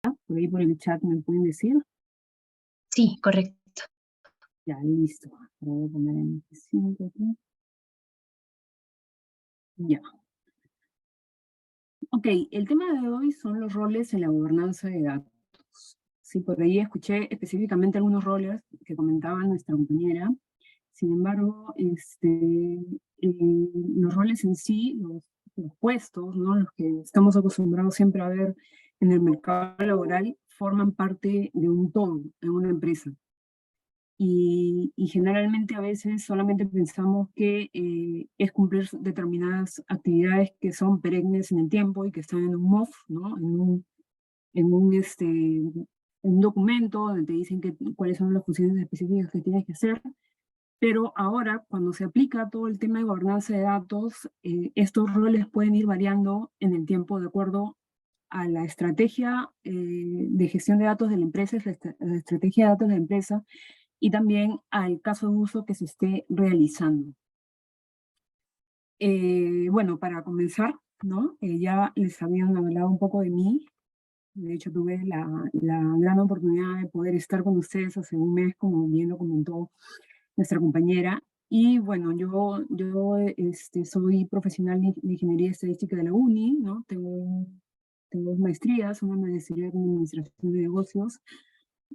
Por ahí por el chat me pueden decir. Sí, correcto. Ya, listo. Lo voy a poner en F5 aquí. Ya. Ok, el tema de hoy son los roles en la gobernanza de datos. Sí, por ahí escuché específicamente algunos roles que comentaba nuestra compañera. Sin embargo, los roles en sí, los puestos, ¿no? Los que estamos acostumbrados siempre a ver en el mercado laboral, forman parte de un todo en una empresa. Y generalmente a veces solamente pensamos que es cumplir determinadas actividades que son perennes en el tiempo y que están en un MOF, ¿no? En un documento donde te dicen cuáles son las funciones específicas que tienes que hacer. Pero ahora, cuando se aplica todo el tema de gobernanza de datos, estos roles pueden ir variando en el tiempo de acuerdo a la estrategia de gestión de datos de la empresa, la estrategia de datos de la empresa, y también al caso de uso que se esté realizando. Bueno, para comenzar, ¿no? Ya les habían hablado un poco de mí. De hecho, tuve la gran oportunidad de poder estar con ustedes hace un mes, como bien lo comentó nuestra compañera. Y bueno, yo soy profesional de Ingeniería Estadística de la UNI, ¿no? Tengo 2 maestrías, una maestría en Administración de Negocios.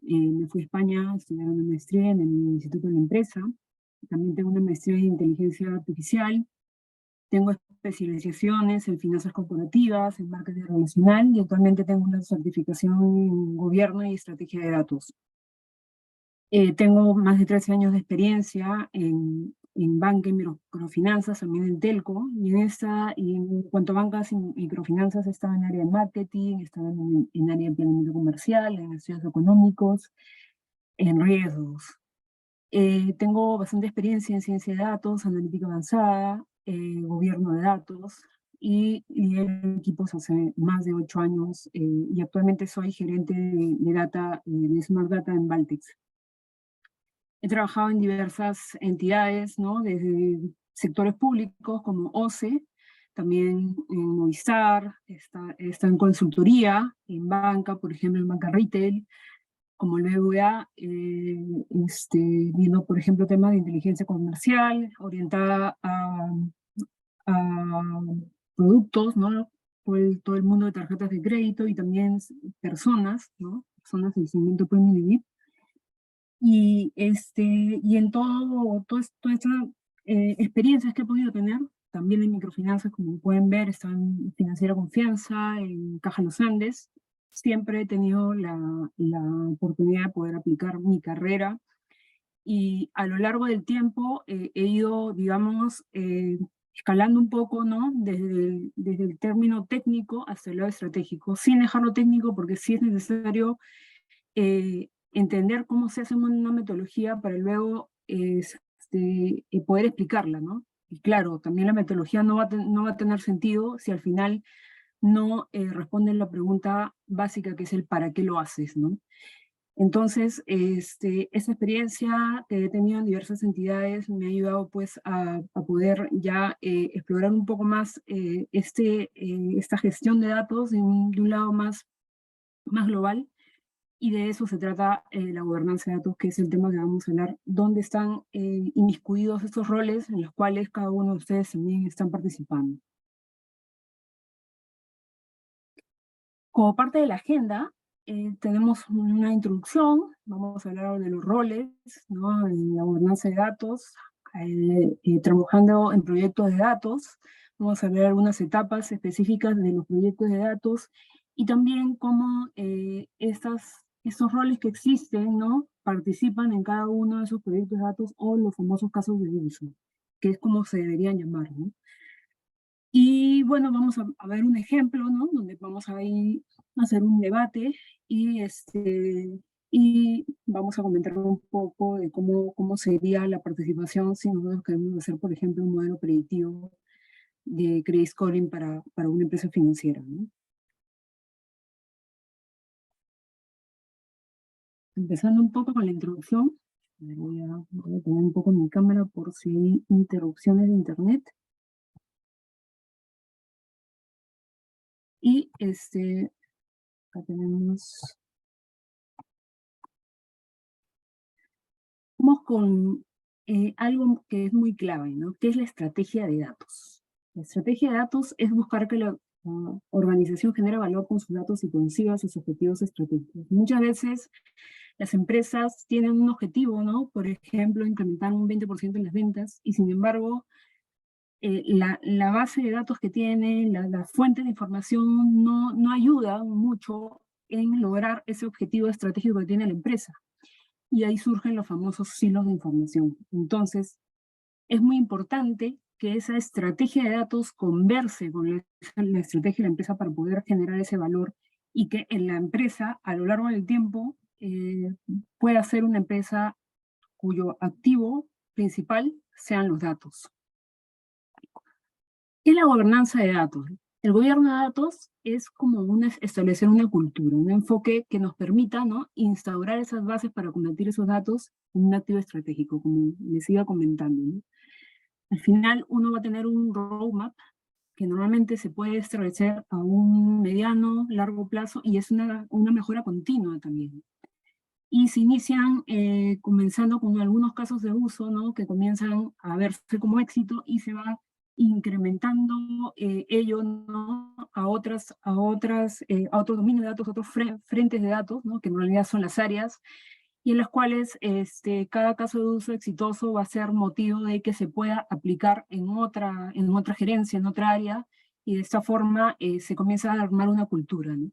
Me fui a España a estudiar una maestría en el Instituto de la Empresa. También tengo una maestría en Inteligencia Artificial. Tengo especializaciones en finanzas corporativas, en marketing relacional y actualmente tengo una certificación en gobierno y estrategia de datos. Tengo más de 13 años de experiencia en banca y microfinanzas, también en telco, y en cuanto a bancas y microfinanzas, estaba en área de marketing, estaba en área de planeamiento comercial, en estudios económicos, en riesgos. Tengo bastante experiencia en ciencia de datos, analítica avanzada, gobierno de datos, y lideré equipos hace más de 8 años, y actualmente soy gerente de data, de Smart Data en Baltics. He trabajado en diversas entidades, ¿no? Desde sectores públicos como OCE, también en Movistar, está en consultoría, en banca, por ejemplo, en banca retail, como el BBVA, viendo, por ejemplo, temas de inteligencia comercial, orientada a productos, ¿no? Todo el mundo de tarjetas de crédito y también personas, ¿no? Personas del segmento premium y VIP. Y en todas estas experiencias que he podido tener, también en microfinanzas, como pueden ver, está en Financiera Confianza, en Caja Los Andes, siempre he tenido la oportunidad de poder aplicar mi carrera y a lo largo del tiempo he ido, digamos, escalando un poco, ¿no? Desde el término técnico hasta el lado estratégico, sin dejarlo técnico porque sí es necesario entender cómo se hace una metodología para luego poder explicarla, ¿no? Y claro, también la metodología no va a tener sentido si al final no responde la pregunta básica que es el ¿para qué lo haces?, ¿no? Entonces, esa experiencia que he tenido en diversas entidades me ha ayudado pues a poder ya explorar un poco más esta gestión de datos de un lado más global, y de eso se trata la gobernanza de datos, que es el tema que vamos a hablar, dónde están inmiscuidos estos roles en los cuales cada uno de ustedes también están participando. Como parte de la agenda, tenemos una introducción, vamos a hablar de los roles, ¿no? En la gobernanza de datos, trabajando en proyectos de datos, vamos a ver algunas etapas específicas de los proyectos de datos y también cómo estos roles que existen, ¿no? Participan en cada uno de esos proyectos de datos o los famosos casos de uso, que es como se deberían llamar, ¿no? Y bueno, vamos a ver un ejemplo, ¿no? Donde vamos a ir a hacer un debate y, y vamos a comentar un poco de cómo sería la participación si nosotros queremos hacer, por ejemplo, un modelo predictivo de credit scoring para una empresa financiera, ¿no? Empezando un poco con la introducción, voy a poner un poco mi cámara por si hay interrupciones de internet. Y Acá tenemos... Vamos con algo que es muy clave, ¿no? Que es la estrategia de datos. La estrategia de datos es buscar que la organización genere valor con sus datos y consiga sus objetivos estratégicos. Muchas veces las empresas tienen un objetivo, ¿no? Por ejemplo, incrementar un 20% en las ventas, y sin embargo, la base de datos que tiene, la fuente de información, no ayuda mucho en lograr ese objetivo estratégico que tiene la empresa. Y ahí surgen los famosos silos de información. Entonces, es muy importante que esa estrategia de datos converse con la estrategia de la empresa para poder generar ese valor, y que en la empresa, a lo largo del tiempo, pueda ser una empresa cuyo activo principal sean los datos. ¿Qué es la gobernanza de datos? El gobierno de datos es como establecer una cultura, un enfoque que nos permita, ¿no?, instaurar esas bases para convertir esos datos en un activo estratégico, como les iba comentando, ¿no? Al final uno va a tener un roadmap que normalmente se puede establecer a un mediano, largo plazo, y es una mejora continua también. Y se inician comenzando con algunos casos de uso, ¿no?, que comienzan a verse como éxito, y se va incrementando ello, ¿no?, a otros dominios de datos, otros frentes de datos, ¿no?, que en realidad son las áreas, y en las cuales cada caso de uso exitoso va a ser motivo de que se pueda aplicar en otra gerencia, en otra área, y de esta forma se comienza a armar una cultura, ¿no?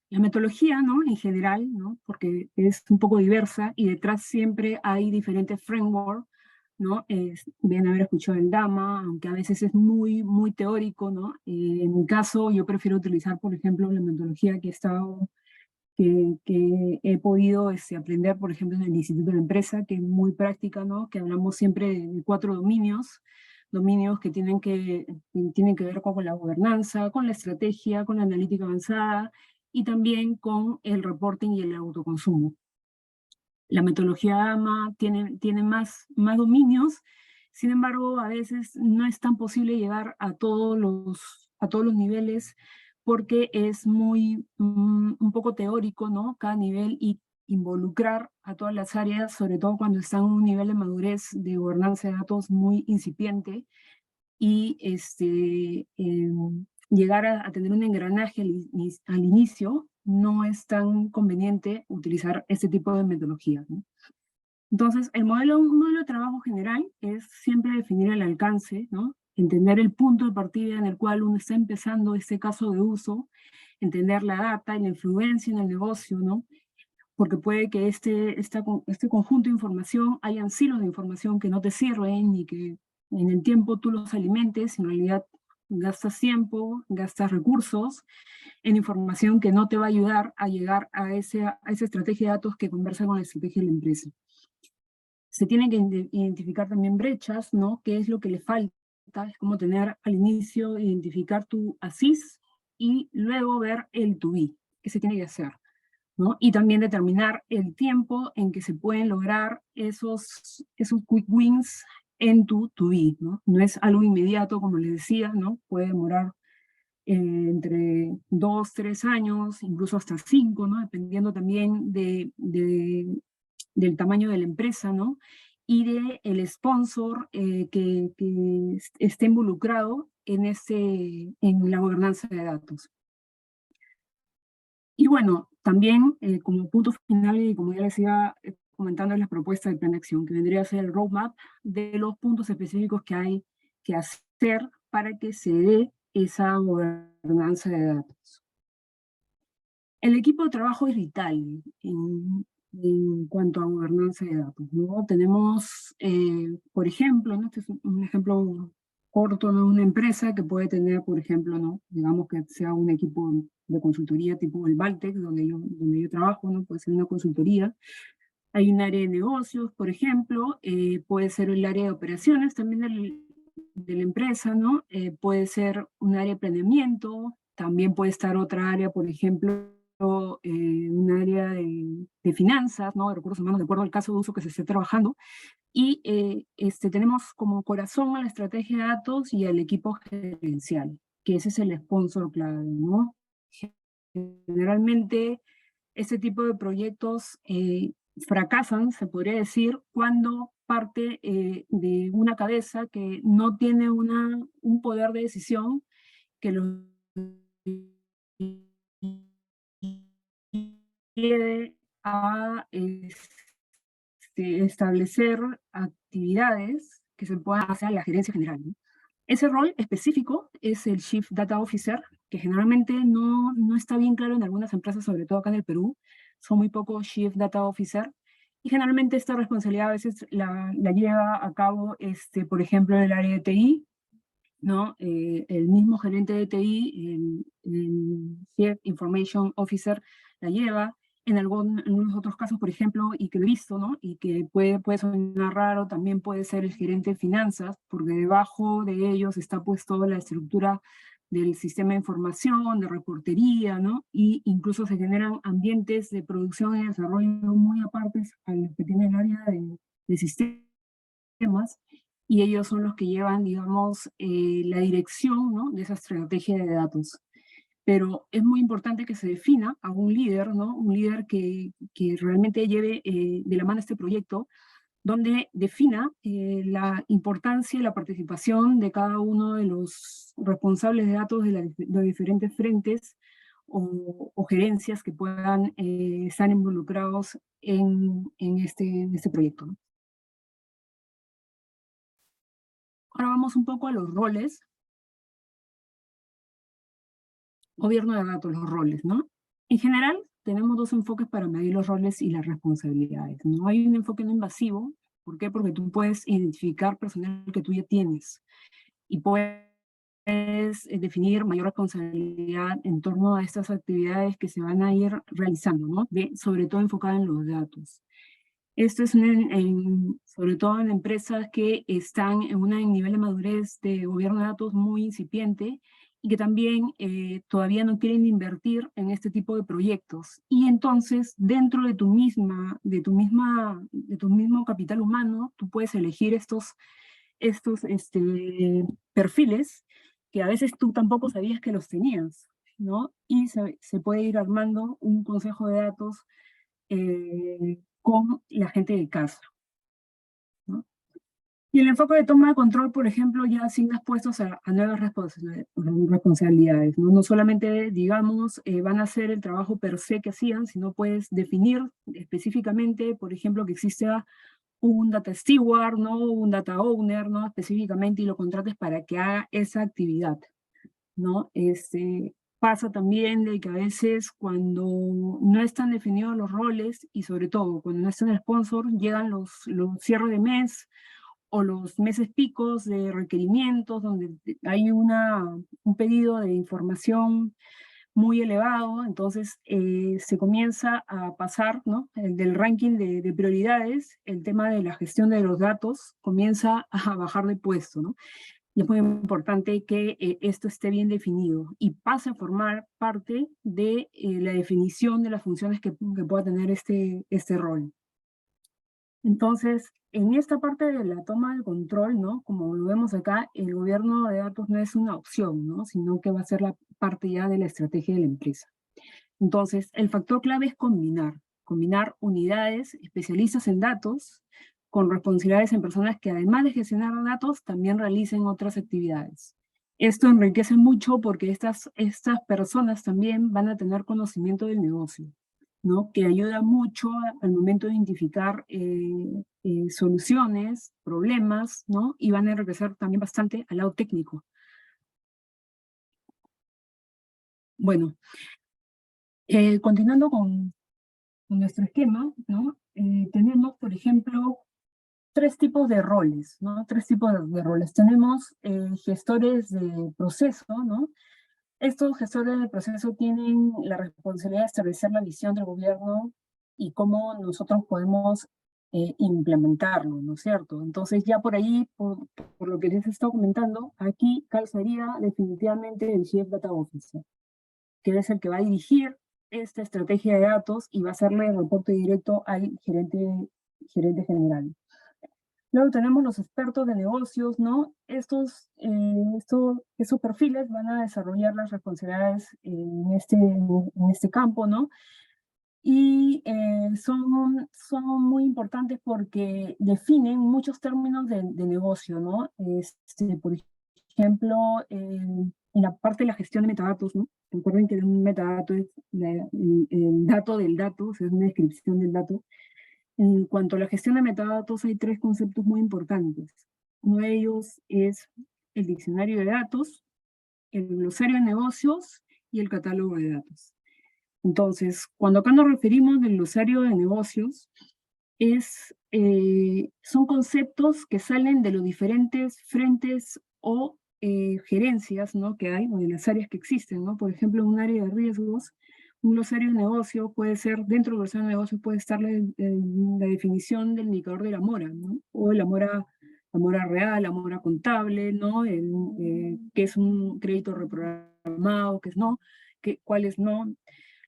La metodología, ¿no?, en general, ¿no?, porque es un poco diversa y detrás siempre hay diferentes frameworks, ¿no? Deben haber escuchado el DAMA, aunque a veces es muy, muy teórico, ¿no? En mi caso, yo prefiero utilizar, por ejemplo, la metodología que he podido aprender, por ejemplo, en el Instituto de la Empresa, que es muy práctica, ¿no?, que hablamos siempre de 4 dominios que tienen que ver con la gobernanza, con la estrategia, con la analítica avanzada, y también con el reporting y el autoconsumo. La metodología AMA tiene más dominios, sin embargo, a veces no es tan posible llegar a todos los niveles, porque es un poco teórico, ¿no?, cada nivel, y involucrar a todas las áreas, sobre todo cuando están en un nivel de madurez de gobernanza de datos muy incipiente, y llegar a tener un engranaje al inicio, no es tan conveniente utilizar este tipo de metodologías, ¿no? Entonces, un modelo de trabajo general es siempre definir el alcance, ¿no?, entender el punto de partida en el cual uno está empezando este caso de uso, entender la data y la influencia en el negocio, ¿no?, porque puede que este conjunto de información, hayan silos de información que no te sirven, y que en el tiempo tú los alimentes, y en realidad gastas tiempo, gastas recursos en información que no te va a ayudar a llegar a esa estrategia de datos que conversa con la estrategia de la empresa. Se tienen que identificar también brechas, ¿no?, qué es lo que le falta, es como tener al inicio, identificar tu ASIS, y luego ver el to be, que se tiene que hacer, ¿no? Y también determinar el tiempo en que se pueden lograr esos quick wins en tu to be, ¿no? No es algo inmediato, como les decía, ¿no? Puede demorar entre 2, 3 años, incluso hasta 5, ¿no?, dependiendo también del tamaño de la empresa, ¿no?, y del sponsor que esté involucrado en la gobernanza de datos. Y bueno, también como punto final, y como ya les iba comentando, en las propuestas del plan de acción, que vendría a ser el roadmap de los puntos específicos que hay que hacer para que se dé esa gobernanza de datos. El equipo de trabajo es vital en cuanto a gobernanza de datos, ¿no? Tenemos, por ejemplo, ¿no?, este es un ejemplo corto, ¿no?, una empresa que puede tener, por ejemplo, ¿no?, digamos que sea un equipo de consultoría tipo el Valtec, donde yo trabajo, ¿no?, puede ser una consultoría. Hay un área de negocios, por ejemplo, puede ser el área de operaciones también de la empresa, ¿no? Puede ser un área de planeamiento, también puede estar otra área, por ejemplo, un área de finanzas, ¿no?, de recursos humanos, de acuerdo al caso de uso que se esté trabajando. Y tenemos como corazón a la estrategia de datos y al equipo gerencial. que ese es el sponsor clave, ¿no? Generalmente, este tipo de proyectos fracasan, se podría decir, cuando parte de una cabeza que no tiene un poder de decisión que lo lleve a establecer actividades que se puedan hacer a la gerencia general, ¿no? Ese rol específico es el Chief Data Officer, que generalmente no está bien claro en algunas empresas, sobre todo acá en el Perú. Son muy pocos Chief Data Officer. Y generalmente esta responsabilidad a veces la lleva a cabo, por ejemplo, el área de TI, ¿no? El mismo gerente de TI, el Chief Information Officer, la lleva. En algunos otros casos, por ejemplo, y que lo he visto, ¿no? Y que puede sonar raro, también puede ser el gerente de finanzas, porque debajo de ellos está puesto la estructura del sistema de información, de reportería, ¿no? Y incluso se generan ambientes de producción y desarrollo muy apartes a los que tiene el área de sistemas, y ellos son los que llevan, digamos, la dirección, ¿no? De esa estrategia de datos. Pero es muy importante que se defina a un líder, ¿no? Un líder que realmente lleve de la mano este proyecto, donde defina la importancia y la participación de cada uno de los responsables de datos de diferentes frentes o gerencias que puedan estar involucrados en este proyecto, ¿no? Ahora vamos un poco a los roles. Gobierno de datos, los roles, ¿no? En general, tenemos dos enfoques para medir los roles y las responsabilidades, ¿no? Hay un enfoque no invasivo. ¿Por qué? Porque tú puedes identificar personal que tú ya tienes y puedes definir mayor responsabilidad en torno a estas actividades que se van a ir realizando, ¿no? Sobre todo enfocada en los datos. Esto es sobre todo en empresas que están en un nivel de madurez de gobierno de datos muy incipiente y que también todavía no quieren invertir en este tipo de proyectos. Y entonces, dentro de tu mismo capital humano, tú puedes elegir estos perfiles que a veces tú tampoco sabías que los tenías, ¿no? Y se puede ir armando un consejo de datos con la gente de casa, ¿no? Y el enfoque de toma de control, por ejemplo, ya asignas puestos a nuevas responsabilidades, ¿no? No solamente, digamos, van a hacer el trabajo per se que hacían, sino puedes definir específicamente, por ejemplo, que exista un data steward, ¿no? Un data owner, ¿no? Específicamente, y lo contrates para que haga esa actividad, ¿no? Pasa también de que a veces cuando no están definidos los roles y sobre todo cuando no está el sponsor, llegan los cierres de mes o los meses picos de requerimientos donde hay un pedido de información muy elevado, entonces se comienza a pasar, ¿no? Del ranking de prioridades, el tema de la gestión de los datos comienza a bajar de puesto, ¿no? Y es muy importante que esto esté bien definido y pase a formar parte de la definición de las funciones que pueda tener este rol. Entonces, en esta parte de la toma de control, ¿no? Como lo vemos acá, el gobierno de datos no es una opción, ¿no? Sino que va a ser la parte ya de la estrategia de la empresa. Entonces, el factor clave es combinar unidades especialistas en datos con responsabilidades en personas que además de gestionar datos, también realicen otras actividades. Esto enriquece mucho porque estas personas también van a tener conocimiento del negocio, ¿no? Que ayuda mucho al momento de identificar soluciones, problemas, ¿no? Y van a enriquecer también bastante al lado técnico. Bueno, continuando con nuestro esquema, ¿no? Tenemos, por ejemplo, tres tipos de roles, ¿no? Tres tipos de roles. Tenemos gestores de proceso, ¿no? Estos gestores de proceso tienen la responsabilidad de establecer la visión del gobierno y cómo nosotros podemos implementarlo, ¿no es cierto? Entonces ya por ahí, por lo que les he estado comentando, aquí calzaría definitivamente el Chief Data Officer, que es el que va a dirigir esta estrategia de datos y va a hacerle reporte directo al gerente general. Luego tenemos los expertos de negocios, ¿no? Estos perfiles van a desarrollar las responsabilidades en este campo, ¿no? Y son muy importantes porque definen muchos términos de negocio, ¿no? Por ejemplo, en la parte de la gestión de metadatos, ¿no? Recuerden que un metadato es el dato del dato, o sea, es una descripción del dato. En cuanto a la gestión de metadatos, hay tres conceptos muy importantes. Uno de ellos es el diccionario de datos, el glosario de negocios y el catálogo de datos. Entonces, cuando acá nos referimos del glosario de negocios, son conceptos que salen de los diferentes frentes o gerencias, ¿no? Que hay, o de las áreas que existen, ¿no? Por ejemplo, en un área de riesgos, un glosario de negocio puede ser, dentro del glosario de negocio puede estar la definición del indicador de la mora, ¿no? O la mora real, la mora contable, ¿no? Qué es un crédito reprogramado, qué es no, cuáles no.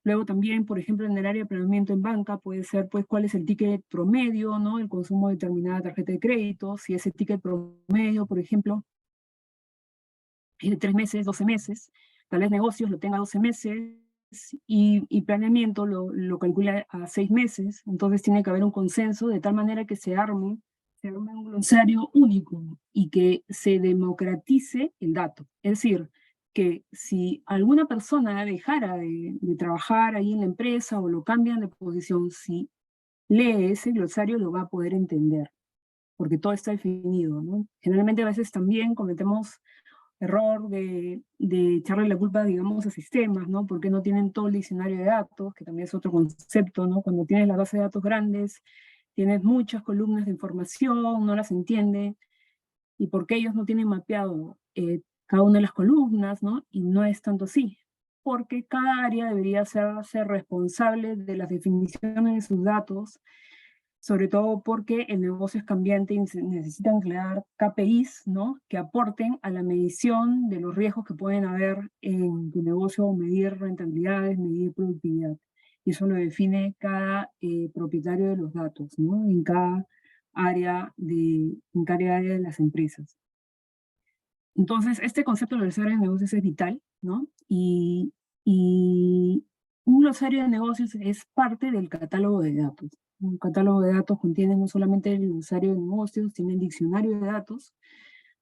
Luego también, por ejemplo, en el área de planeamiento en banca puede ser, pues, cuál es el ticket promedio, ¿no? El consumo de determinada tarjeta de crédito, si ese ticket promedio, por ejemplo, es de 3 meses, 12 meses, tal vez negocios lo tenga 12 meses y planeamiento lo calcula a 6 meses, entonces tiene que haber un consenso de tal manera que se arme un glosario único y que se democratice el dato. Es decir, que si alguna persona dejara de trabajar ahí en la empresa o lo cambian de posición, si lee ese glosario lo va a poder entender, porque todo está definido, ¿no? Generalmente a veces también cometemos error de echarle la culpa, digamos, a sistemas, ¿no? Porque no tienen todo el diccionario de datos, que también es otro concepto, ¿no? Cuando tienes la base de datos grandes, tienes muchas columnas de información, no las entiende, y porque ellos no tienen mapeado cada una de las columnas, ¿no? Y no es tanto así, porque cada área debería ser responsable de las definiciones de sus datos, sobre todo porque el negocio es cambiante y se necesitan crear KPIs, ¿no? Que aporten a la medición de los riesgos que pueden haber en tu negocio, medir rentabilidades, medir productividad. Y eso lo define cada propietario de los datos, ¿no? En cada área de las empresas. Entonces, este concepto de glosario de negocios es vital, ¿no? Y un glosario de negocios es parte del catálogo de datos. Un catálogo de datos contiene no solamente el glosario de negocios, tiene el diccionario de datos,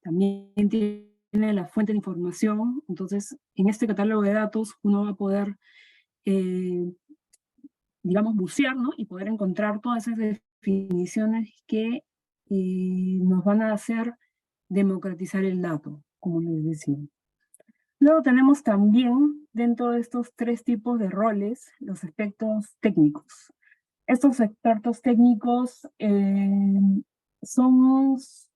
también tiene la fuente de información. Entonces, en este catálogo de datos uno va a poder, eh, digamos, bucear, ¿no? Y poder encontrar todas esas definiciones que nos van a hacer democratizar el dato, como les decía. Luego tenemos también, dentro de estos tres tipos de roles, los aspectos técnicos. Estos expertos técnicos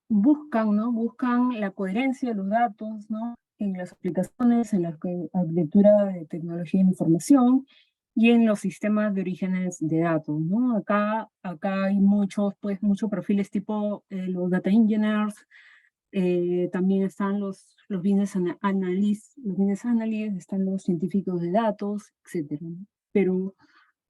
buscan, ¿no? Buscan la coherencia de los datos, ¿no? En las aplicaciones, en la arquitectura de tecnología de información y en los sistemas de orígenes de datos, ¿no? Acá hay muchos perfiles tipo los data engineers, también están los business analysts, están los científicos de datos, etc. ¿no? Pero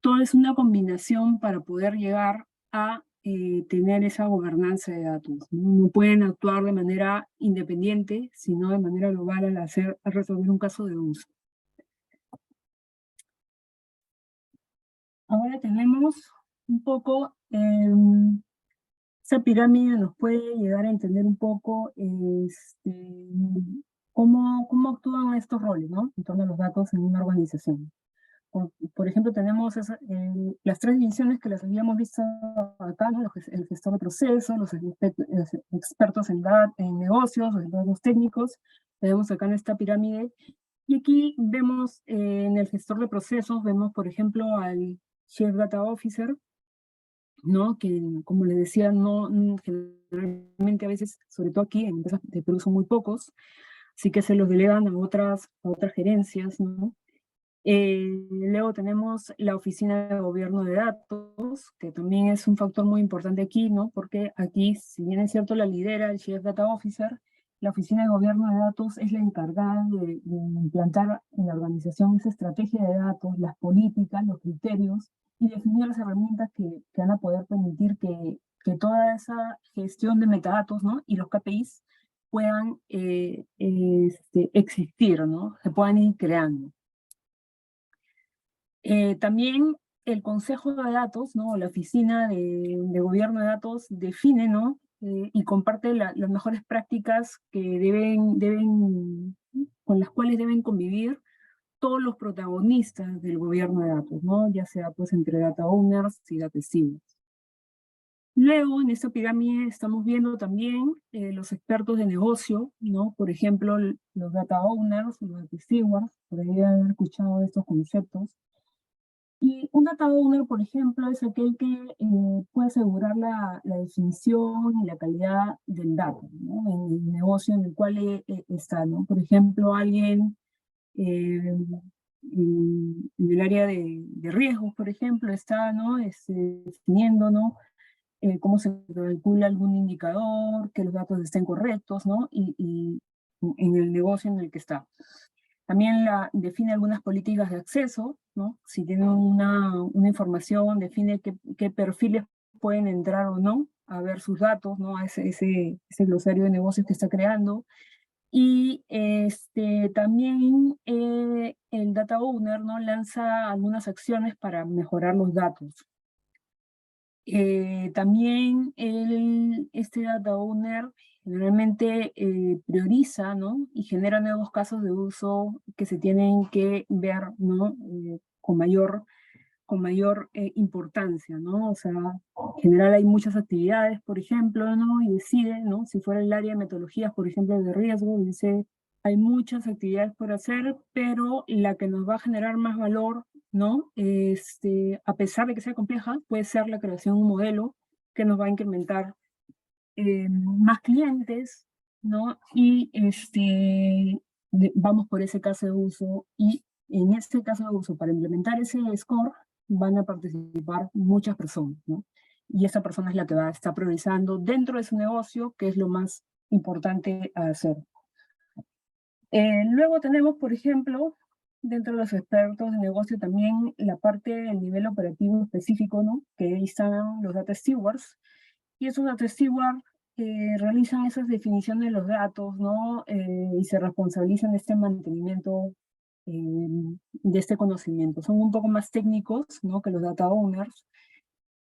todo es una combinación para poder llegar a tener esa gobernanza de datos. ¿no? No pueden actuar de manera independiente, sino de manera global al resolver un caso de uso. Ahora tenemos un poco, esa pirámide nos puede llegar a entender un poco cómo actúan estos roles, ¿no? En torno a los datos en una organización. Por ejemplo, tenemos las tres divisiones que las habíamos visto acá, ¿no? El gestor de procesos, los expertos en negocios, los expertos técnicos, tenemos acá en esta pirámide. Y aquí vemos en el gestor de procesos, vemos por ejemplo al Chief Data Officer, ¿no? Que como les decía, generalmente a veces, sobre todo aquí en empresas de Perú son muy pocos, así que se los delegan a otras gerencias, ¿no? Luego tenemos la Oficina de Gobierno de Datos, que también es un factor muy importante aquí, ¿no? Porque aquí, si bien es cierto, la lidera el Chief Data Officer, la Oficina de Gobierno de Datos es la encargada de implantar en la organización esa estrategia de datos, las políticas, los criterios y definir las herramientas que van a poder permitir que toda esa gestión de metadatos, ¿no? Y los KPIs puedan existir, ¿no? Se puedan ir creando. También el Consejo de Datos, ¿no? La Oficina de Gobierno de Datos define, ¿no? Y comparte las mejores prácticas que con las cuales deben convivir todos los protagonistas del gobierno de datos, ¿no? Ya sea pues entre data owners y data stewards. Luego, en esta pirámide estamos viendo también los expertos de negocio, ¿no? Por ejemplo, los data owners, los data stewards, por ahí han escuchado estos conceptos. Y un data owner, por ejemplo, es aquel que puede asegurar la definición y la calidad del dato, ¿no? En el negocio en el cual está, ¿no? Por ejemplo, alguien eh, en el área de riesgos, por ejemplo, está, ¿no? Definiendo, ¿no? Cómo se calcula algún indicador, que los datos estén correctos, ¿no? Y en el negocio en el que está. También define algunas políticas de acceso, ¿no? Si tienen una información, define qué perfiles pueden entrar o no a ver sus datos, ¿no? A ese glosario de negocios que está creando. Y también el data owner, ¿no? Lanza algunas acciones para mejorar los datos. También este data owner generalmente prioriza, ¿no? Y genera nuevos casos de uso que se tienen que ver, ¿no? Con mayor importancia, ¿no? O sea, en general hay muchas actividades, por ejemplo, ¿no? Y decide, ¿no? Si fuera el área de metodologías, por ejemplo, de riesgo, dice, hay muchas actividades por hacer, pero la que nos va a generar más valor, ¿no? A pesar de que sea compleja, puede ser la creación de un modelo que nos va a incrementar más clientes, ¿no? Y vamos por ese caso de uso y en este caso de uso, para implementar ese score, van a participar muchas personas, ¿no? Y esa persona es la que va a estar priorizando dentro de su negocio, que es lo más importante a hacer. Luego tenemos, por ejemplo, dentro de los expertos de negocio también la parte del nivel operativo específico, ¿no? Que ahí están los data stewards, y esos data stewards realizan esas definiciones de los datos, ¿no? Y se responsabilizan de este mantenimiento de este conocimiento. Son un poco más técnicos, ¿no? Que los data owners.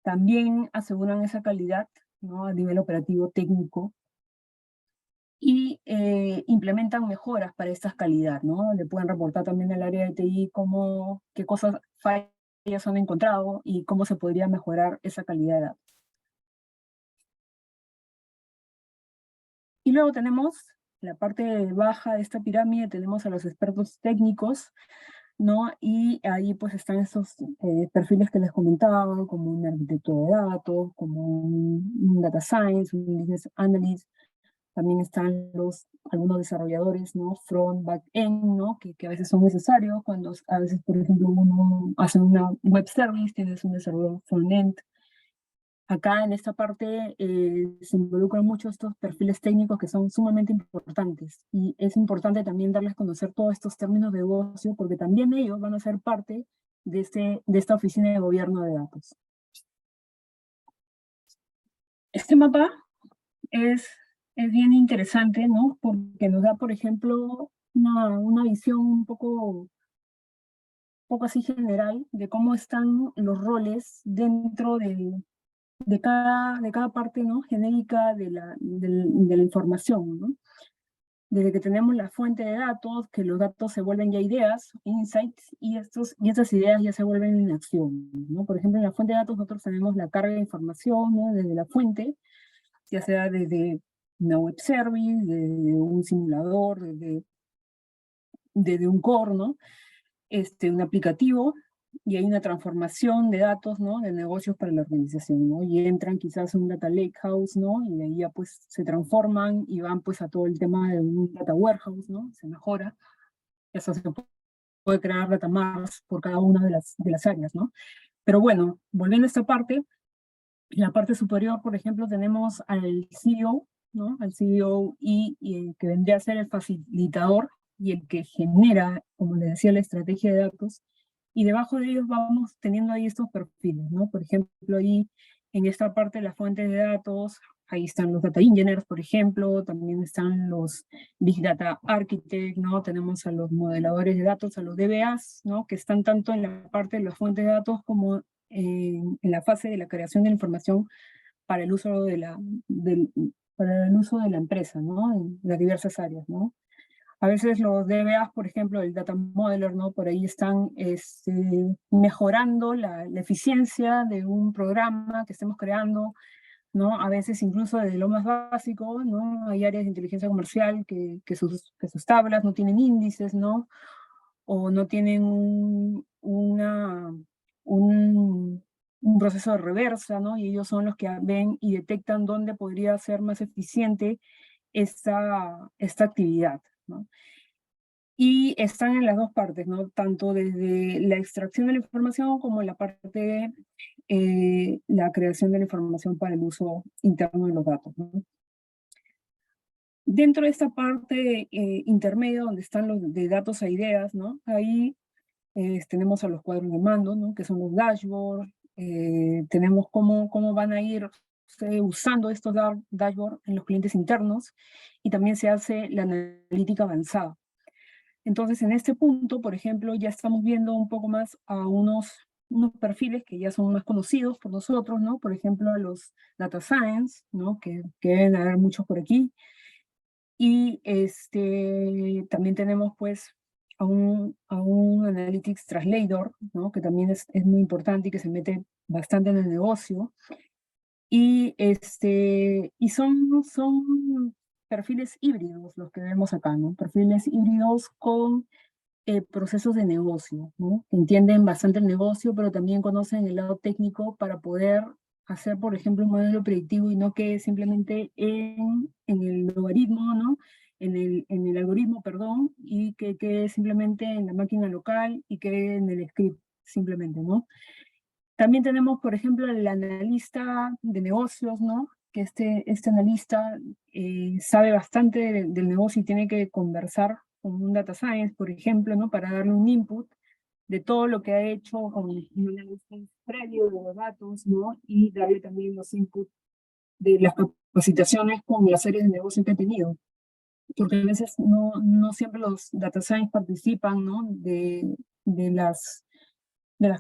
También aseguran esa calidad, ¿no? A nivel operativo técnico y implementan mejoras para esta calidad, ¿no? Le pueden reportar también al área de TI qué cosas fallas han encontrado y cómo se podría mejorar esa calidad de datos. Y luego tenemos la parte baja de esta pirámide, tenemos a los expertos técnicos, ¿no? Y ahí pues están estos perfiles que les comentaba, como un arquitecto de datos, como un data science, un business analyst. También están algunos desarrolladores, ¿no? Front, back end, ¿no? Que a veces son necesarios cuando a veces, por ejemplo, uno hace una web service, tienes un desarrollador front-end. Acá en esta parte se involucran mucho estos perfiles técnicos que son sumamente importantes y es importante también darles a conocer todos estos términos de negocio porque también ellos van a ser parte de esta oficina de gobierno de datos. Este mapa es bien interesante, ¿no? Porque nos da, por ejemplo, una visión un poco así general de cómo están los roles dentro de cada parte, ¿no? Genérica de la información, ¿no? Desde que tenemos la fuente de datos, que los datos se vuelven ya ideas, insights, y estas ideas ya se vuelven en acción, ¿no? Por ejemplo, en la fuente de datos nosotros tenemos la carga de información, ¿no? Desde la fuente, ya sea desde una web service, desde un simulador, desde un core, ¿no? Un aplicativo, y hay una transformación de datos, ¿no? De negocios para la organización, ¿no? Y entran quizás a un data lakehouse, ¿no? Y de ahí ya pues se transforman y van pues a todo el tema de un data warehouse, ¿no? Se mejora. Eso se puede crear data marts por cada una de las áreas, ¿no? Pero bueno, volviendo a esta parte, en la parte superior, por ejemplo, tenemos al CEO, ¿no? Al CEO y el que vendría a ser el facilitador y el que genera, como les decía, la estrategia de datos. Y debajo de ellos vamos teniendo ahí estos perfiles, ¿no? Por ejemplo, ahí en esta parte de las fuentes de datos, ahí están los data engineers, por ejemplo, también están los Big Data Architect, ¿no? Tenemos a los modeladores de datos, a los DBAs, ¿no? Que están tanto en la parte de las fuentes de datos como en la fase de la creación de la información para el uso para el uso de la empresa, ¿no? En las diversas áreas, ¿no? A veces los DBAs, por ejemplo, el Data Modeler, ¿no? Por ahí están mejorando la eficiencia de un programa que estemos creando, ¿no? A veces incluso desde lo más básico, ¿no? Hay áreas de inteligencia comercial que sus tablas no tienen índices, ¿no? O no tienen un, un proceso de reversa, ¿no? Y ellos son los que ven y detectan dónde podría ser más eficiente esta actividad, ¿no? Y están en las dos partes, ¿no? Tanto desde la extracción de la información como en la parte de la creación de la información para el uso interno de los datos, ¿no? Dentro de esta parte intermedia, donde están los de datos a ideas, ¿no? Ahí tenemos a los cuadros de mando, ¿no? Que son los dashboards, tenemos cómo van a ir usando estos dashboards en los clientes internos, y también se hace la analítica avanzada. Entonces, en este punto, por ejemplo, ya estamos viendo un poco más a unos perfiles que ya son más conocidos por nosotros, ¿no? Por ejemplo, a los data science, ¿no? Que deben haber muchos por aquí. Y también tenemos, pues, a un Analytics Translator, ¿no? Que también es muy importante y que se mete bastante en el negocio. Y son perfiles híbridos los que vemos acá, ¿no? Perfiles híbridos con procesos de negocio, ¿no? Entienden bastante el negocio, pero también conocen el lado técnico para poder hacer, por ejemplo, un modelo predictivo y no que simplemente en el logaritmo, ¿no? En el algoritmo, perdón, y que quede simplemente en la máquina local y quede en el script, simplemente, ¿no? También tenemos, por ejemplo, el analista de negocios, ¿no? Que este analista sabe bastante del negocio y tiene que conversar con un data science, por ejemplo, ¿no? Para darle un input de todo lo que ha hecho con un análisis previo de los datos, ¿no? Y darle también los inputs de las capacitaciones con las áreas de negocio que ha tenido. Porque a veces no siempre los data science participan, ¿no? De las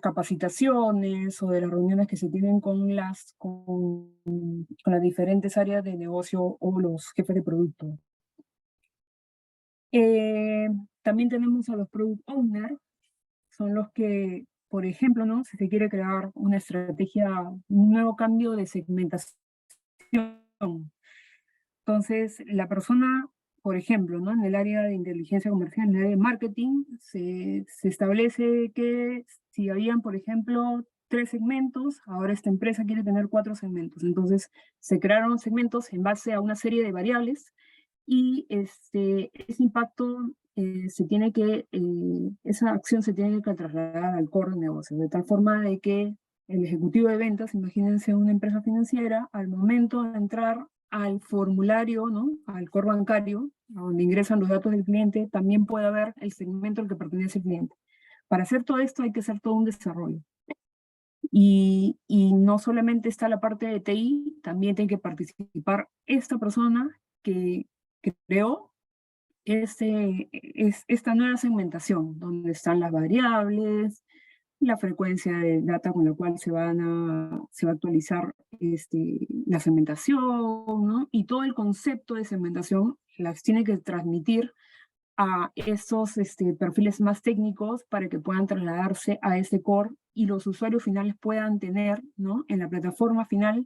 capacitaciones o de las reuniones que se tienen con las diferentes áreas de negocio o los jefes de producto. Eh, También tenemos a los product owners, son los que, por ejemplo, ¿no? Si se quiere crear una estrategia, un nuevo cambio de segmentación. Entonces, la persona, por ejemplo, ¿no? En el área de inteligencia comercial, en el área de marketing, se establece que si habían, por ejemplo, 3 segmentos, ahora esta empresa quiere tener 4 segmentos. Entonces, se crearon segmentos en base a una serie de variables y ese impacto esa acción se tiene que trasladar al core de negocio, de tal forma de que el ejecutivo de ventas, imagínense una empresa financiera, al momento de entrar al formulario, ¿no? Al core bancario, a donde ingresan los datos del cliente, también puede haber el segmento al que pertenece el cliente. Para hacer todo esto hay que hacer todo un desarrollo. Y no solamente está la parte de TI, también tiene que participar esta persona que creó esta nueva segmentación, donde están las variables, la frecuencia de data con la cual se va a actualizar la segmentación, ¿no? Y todo el concepto de segmentación las tiene que transmitir a esos perfiles más técnicos para que puedan trasladarse a ese core y los usuarios finales puedan tener, ¿no? En la plataforma final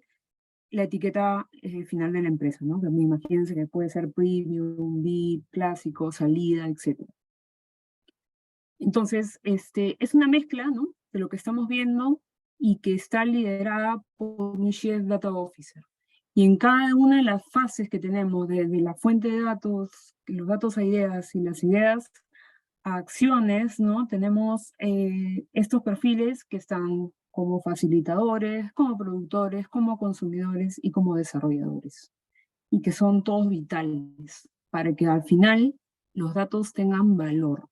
la etiqueta final de la empresa, ¿no? Que imagínense que puede ser premium, VIP, clásico, salida, etc. Entonces, es una mezcla, ¿no? De lo que estamos viendo y que está liderada por un Chief Data Officer. Y en cada una de las fases que tenemos, desde la fuente de datos, los datos a ideas y las ideas a acciones, ¿no? Tenemos estos perfiles que están como facilitadores, como productores, como consumidores y como desarrolladores. y que son todos vitales para que al final los datos tengan valor.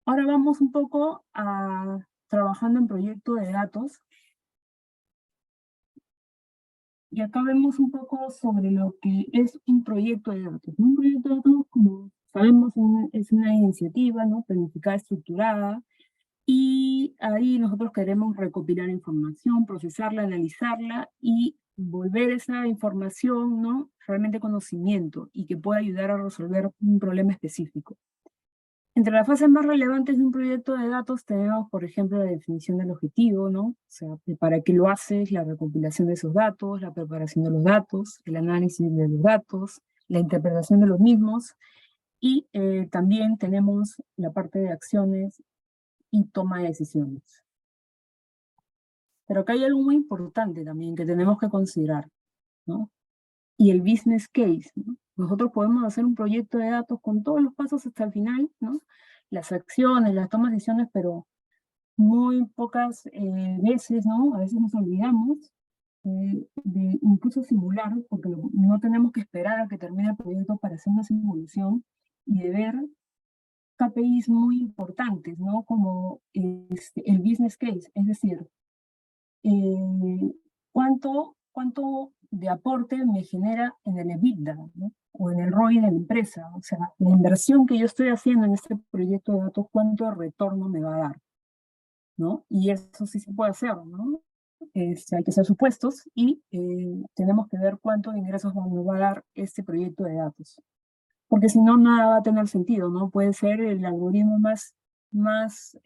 Ahora vamos un poco a trabajando en proyecto de datos. Y acá vemos un poco sobre lo que es un proyecto de datos. Un proyecto de datos, como sabemos, es una iniciativa, ¿no? Planificada, estructurada, y ahí nosotros queremos recopilar información, procesarla, analizarla y volver esa información, ¿no? Realmente conocimiento y que pueda ayudar a resolver un problema específico. Entre las fases más relevantes de un proyecto de datos tenemos, por ejemplo, la definición del objetivo, ¿no? O sea, para qué lo haces, la recopilación de esos datos, la preparación de los datos, el análisis de los datos, la interpretación de los mismos, y también tenemos la parte de acciones y toma de decisiones. Pero acá hay algo muy importante también que tenemos que considerar, ¿no? Y el business case, ¿no? Nosotros podemos hacer un proyecto de datos con todos los pasos hasta el final, ¿no? Las acciones, las tomas de decisiones, pero muy pocas veces, ¿no? A veces nos olvidamos de incluso simular, porque no tenemos que esperar a que termine el proyecto para hacer una simulación y de ver KPIs muy importantes, ¿no? Como el business case, es decir, cuánto de aporte me genera en el EBITDA, ¿no? O en el ROI de la empresa. O sea, la inversión que yo estoy haciendo en este proyecto de datos, cuánto de retorno me va a dar, ¿no? Y eso sí se puede hacer, ¿no? Hay que hacer supuestos y tenemos que ver cuánto de ingresos nos va a dar este proyecto de datos. Porque si no, nada va a tener sentido, ¿no? Puede ser el algoritmo más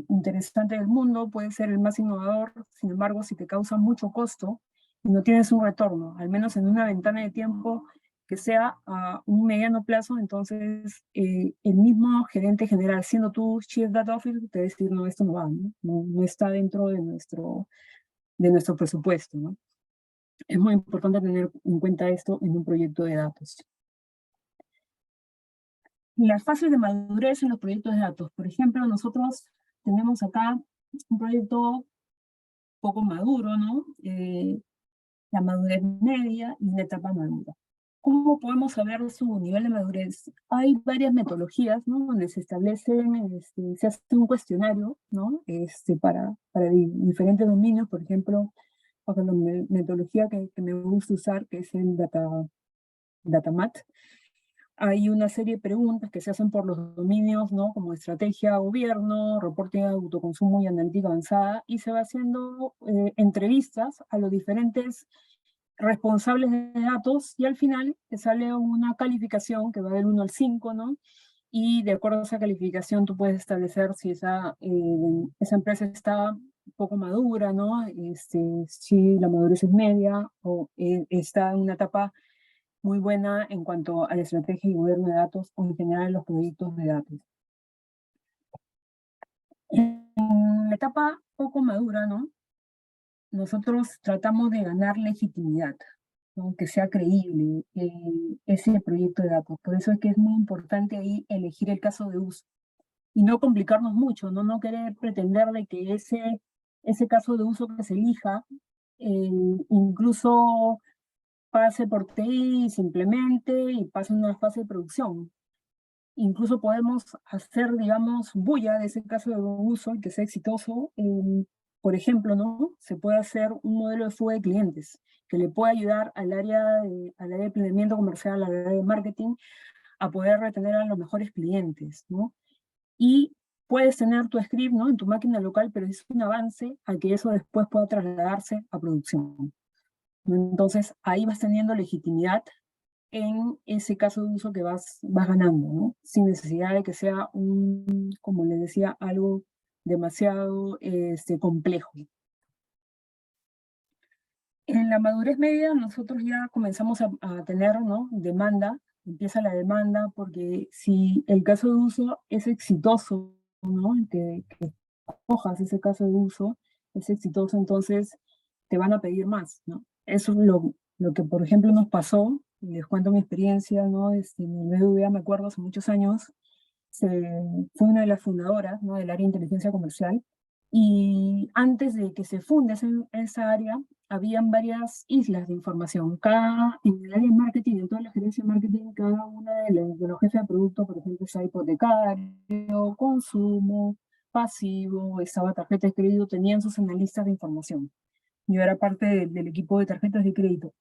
interesante del mundo, puede ser el más innovador, sin embargo, si te causa mucho costo y no tienes un retorno, al menos en una ventana de tiempo que sea a un mediano plazo, entonces el mismo gerente general, siendo tú Chief Data Officer, te va a decir, no, esto no va, ¿no? No está dentro de nuestro presupuesto, ¿no? Es muy importante tener en cuenta esto en un proyecto de datos. Las fases de madurez en los proyectos de datos. Por ejemplo, nosotros tenemos acá un proyecto poco maduro, ¿no? La madurez media y una etapa madura. ¿Cómo podemos saber su nivel de madurez? Hay varias metodologías, ¿no? Donde se establecen, se hace un cuestionario, ¿no? Para diferentes dominios, por ejemplo, bajo la metodología que me gusta usar, que es el DataMat. Hay una serie de preguntas que se hacen por los dominios, ¿no? Como estrategia, gobierno, reporte de autoconsumo y analítica avanzada, y se va haciendo entrevistas a los diferentes responsables de datos, y al final te sale una calificación que va del 1 al 5, ¿no? Y de acuerdo a esa calificación tú puedes establecer si esa empresa está un poco madura, ¿no? Si la madurez es media o está en una etapa muy buena en cuanto a la estrategia y gobierno de datos o en general los proyectos de datos. En la etapa poco madura, ¿no? Nosotros tratamos de ganar legitimidad, ¿no? Que sea creíble ese proyecto de datos. Por eso es que es muy importante ahí elegir el caso de uso y no complicarnos mucho, ¿no? No querer pretender de que ese caso de uso que se elija incluso pase por TI, simplemente y pase una fase de producción. Incluso podemos hacer, digamos, bulla de ese caso de uso y que sea exitoso. Por ejemplo, ¿no? Se puede hacer un modelo de fuga de clientes que le pueda ayudar al área de planeamiento comercial, al área de marketing, a poder retener a los mejores clientes, ¿no? Y puedes tener tu script, ¿no? En tu máquina local, pero es un avance a que eso después pueda trasladarse a producción, ¿no? Entonces, ahí vas teniendo legitimidad en ese caso de uso que vas ganando, ¿no? Sin necesidad de que sea como les decía, algo demasiado complejo. En la madurez media nosotros ya comenzamos a tener, ¿no? Demanda, empieza la demanda, porque si el caso de uso es exitoso, ¿no? Que cojas ese caso de uso, es exitoso, entonces te van a pedir más, ¿no? Eso es lo que, por ejemplo, nos pasó, les cuento mi experiencia, ¿no? En el BBVA, me acuerdo, hace muchos años, fue una de las fundadoras, ¿no? Del área de inteligencia comercial, Y antes de que se funde esa área, habían varias islas de información. En el área de marketing, en toda la gerencia de marketing, cada uno de los jefes de producto, por ejemplo, está hipotecario, consumo, pasivo, estaba tarjeta de crédito, tenían sus analistas de información. Yo era parte del equipo de tarjetas de crédito.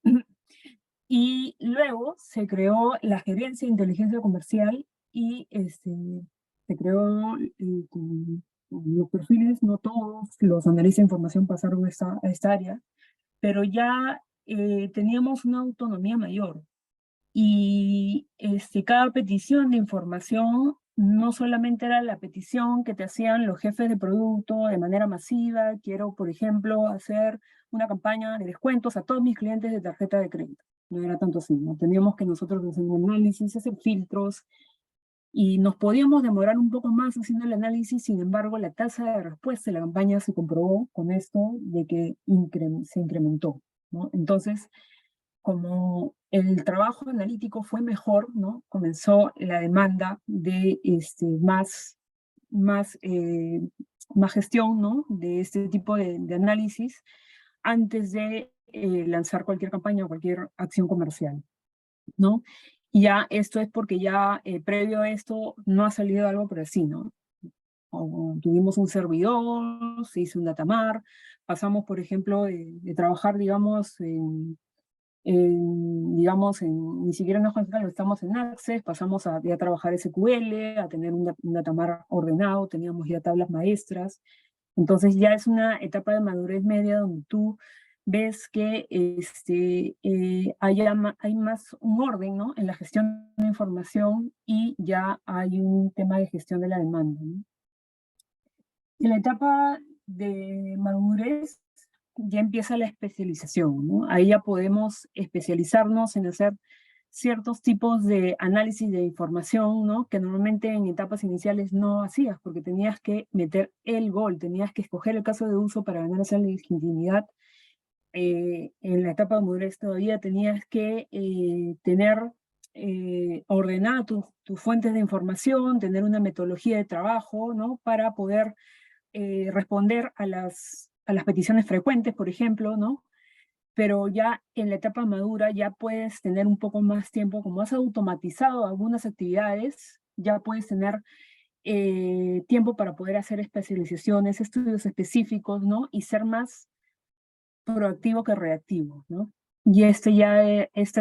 Y luego se creó la gerencia de inteligencia comercial y se creó con los perfiles, no todos los analistas de información pasaron a esta área, pero ya teníamos una autonomía mayor. Y cada petición de información no solamente era la petición que te hacían los jefes de producto de manera masiva, quiero, por ejemplo, hacer una campaña de descuentos a todos mis clientes de tarjeta de crédito. No era tanto así, ¿no? Teníamos que nosotros hacer un análisis, hacer filtros, y nos podíamos demorar un poco más haciendo el análisis. Sin embargo, la tasa de respuesta de la campaña se comprobó con esto de que se incrementó, ¿no? Entonces, como el trabajo analítico fue mejor, ¿no? Comenzó la demanda de más gestión, ¿no? De este tipo de análisis antes de lanzar cualquier campaña o cualquier acción comercial, ¿no? Y ya esto es porque ya previo a esto no ha salido algo por así, ¿no? Tuvimos un servidor, se hizo un datamar, pasamos, por ejemplo, de trabajar, digamos, ni siquiera en hoja de lo estamos en Access, pasamos a ya trabajar SQL, a tener un datamar ordenado, teníamos ya tablas maestras. Entonces ya es una etapa de madurez media donde tú ves que hay más un orden, ¿no? En la gestión de información, y ya hay un tema de gestión de la demanda, ¿no? En la etapa de madurez ya empieza la especialización, ¿no? Ahí ya podemos especializarnos en hacer ciertos tipos de análisis de información, ¿no? Que normalmente en etapas iniciales no hacías, porque tenías que meter el gol, tenías que escoger el caso de uso para ganar esa legitimidad. En la etapa de madurez todavía tenías que tener ordenar tus fuentes de información, tener una metodología de trabajo, ¿no? Para poder responder a las peticiones frecuentes, por ejemplo, ¿no? Pero ya en la etapa madura ya puedes tener un poco más tiempo, como has automatizado algunas actividades, ya puedes tener tiempo para poder hacer especializaciones, estudios específicos, ¿no? Y ser más proactivo que reactivo, ¿no? Y esta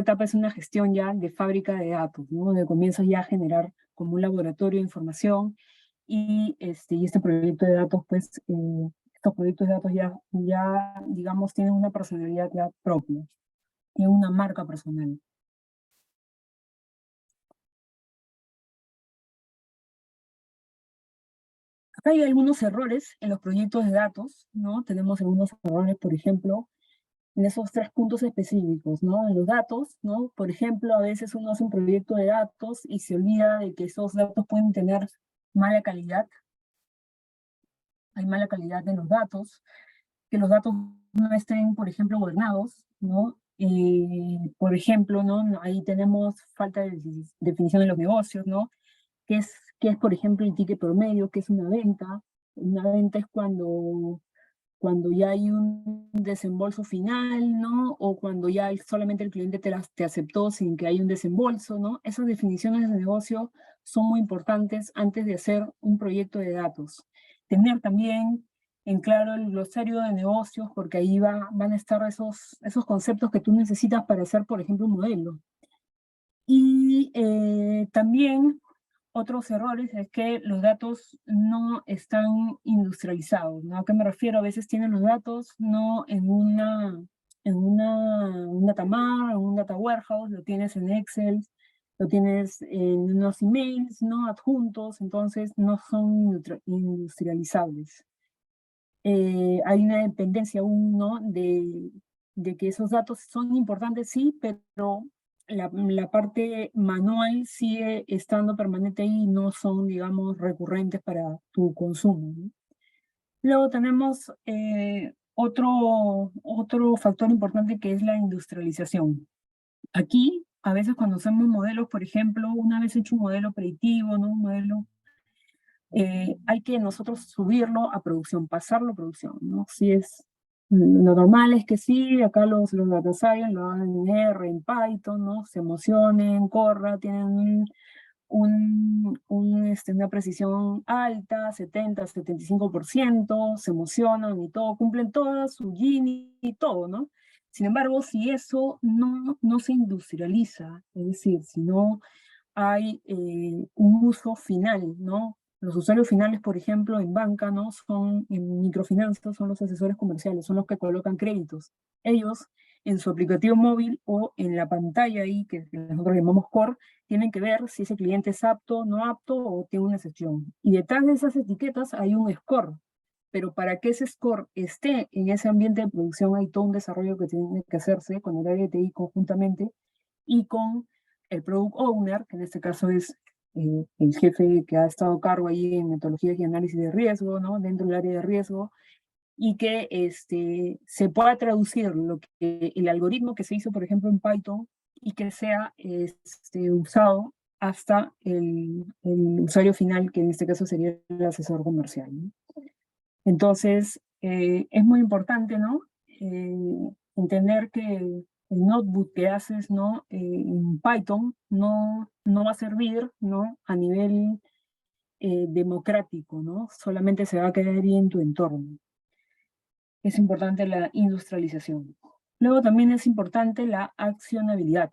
etapa es una gestión ya de fábrica de datos, ¿no? Donde comienzas ya a generar como un laboratorio de información, y este proyecto de datos, pues, estos proyectos de datos ya, digamos, tienen una personalidad ya propia, tienen una marca personal. Acá hay algunos errores en los proyectos de datos, ¿no? Tenemos algunos errores, por ejemplo, en esos 3 puntos específicos, ¿no? En los datos, ¿no? Por ejemplo, a veces uno hace un proyecto de datos y se olvida de que esos datos pueden tener mala calidad. Hay mala calidad en los datos, que los datos no estén, por ejemplo, gobernados, ¿no? Por ejemplo, ¿no? Ahí tenemos falta de definición de los negocios, ¿no? ¿Qué es, por ejemplo, el ticket promedio? ¿Qué es una venta? Una venta es cuando ya hay un desembolso final, ¿no? O cuando ya solamente el cliente te aceptó sin que haya un desembolso, ¿no? Esas definiciones de negocio son muy importantes antes de hacer un proyecto de datos. Tener también en claro el glosario de negocios, porque ahí van a estar esos conceptos que tú necesitas para hacer, por ejemplo, un modelo. Y también otros errores es que los datos no están industrializados, ¿no? ¿A qué me refiero? A veces tienen los datos no un datamar, en un data warehouse, lo tienes en Excel, lo tienes en unos emails, ¿no? Adjuntos, entonces no son industrializables. Hay una dependencia aún, ¿no? De que esos datos son importantes, sí, pero la parte manual sigue estando permanente ahí y no son, digamos, recurrentes para tu consumo, ¿no? Luego tenemos otro factor importante, que es la industrialización. Aquí, a veces cuando hacemos modelos, por ejemplo, una vez hecho un modelo predictivo, ¿no? Un modelo hay que nosotros subirlo a producción, pasarlo a producción, ¿no? Si es, lo normal es que sí, acá los data science lo hagan en R, en Python, ¿no? Se emocionen, corra, tienen una precisión alta, 70, 75%, se emocionan y todo, cumplen toda su Gini y todo, ¿no? Sin embargo, si eso no se industrializa, es decir, si no hay un uso final, ¿no? Los usuarios finales, por ejemplo, en banca, ¿no? Son, en microfinanzas, son los asesores comerciales, son los que colocan créditos. Ellos, en su aplicativo móvil o en la pantalla ahí, que nosotros llamamos core, tienen que ver si ese cliente es apto, no apto o tiene una excepción. Y detrás de esas etiquetas hay un score. Pero para que ese score esté en ese ambiente de producción, hay todo un desarrollo que tiene que hacerse con el área de TI conjuntamente y con el product owner, que en este caso es el jefe que ha estado a cargo ahí en metodologías y análisis de riesgo, ¿no? Dentro del área de riesgo, y que se pueda traducir el algoritmo que se hizo, por ejemplo, en Python, y que sea usado hasta el usuario final, que en este caso sería el asesor comercial, ¿no? Entonces, es muy importante, ¿no? Entender que el notebook que haces, ¿no? En Python no va a servir, ¿no? A nivel democrático, ¿no? Solamente se va a quedar ahí en tu entorno. Es importante la industrialización. Luego también es importante la accionabilidad.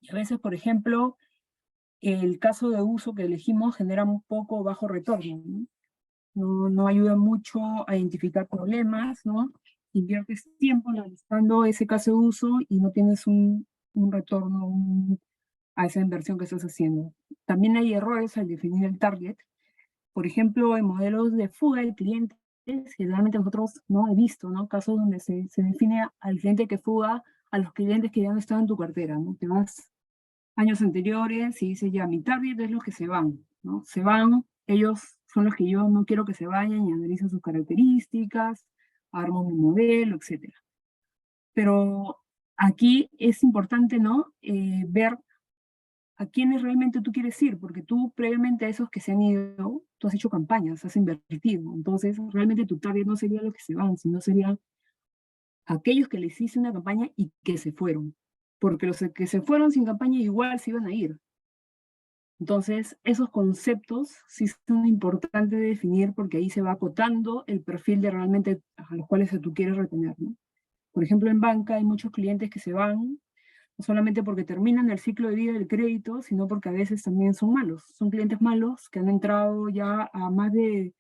Y a veces, por ejemplo, el caso de uso que elegimos genera un poco bajo retorno, ¿no? No ayuda mucho a identificar problemas, ¿no? Inviertes tiempo analizando ese caso de uso y no tienes un retorno a esa inversión que estás haciendo. También hay errores al definir el target. Por ejemplo, en modelos de fuga de clientes, generalmente nosotros no he visto, ¿no? Casos donde se define al cliente que fuga a los clientes que ya no están en tu cartera, ¿no? Te vas años anteriores y dice, ya, mi target es los que se van, ¿no? Se van, ellos son los que yo no quiero que se vayan y analizo sus características, armo mi modelo, etc. Pero aquí es importante, ¿no? Ver a quiénes realmente tú quieres ir, porque tú previamente a esos que se han ido, tú has hecho campañas, has invertido, entonces realmente tu target no sería los que se van, sino serían aquellos que les hice una campaña y que se fueron, porque los que se fueron sin campaña igual se iban a ir. Entonces, esos conceptos sí son importantes de definir porque ahí se va acotando el perfil de realmente a los cuales tú quieres retener, ¿no? Por ejemplo, en banca hay muchos clientes que se van, no solamente porque terminan el ciclo de vida del crédito, sino porque a veces también son malos. Son clientes malos que han entrado ya a más de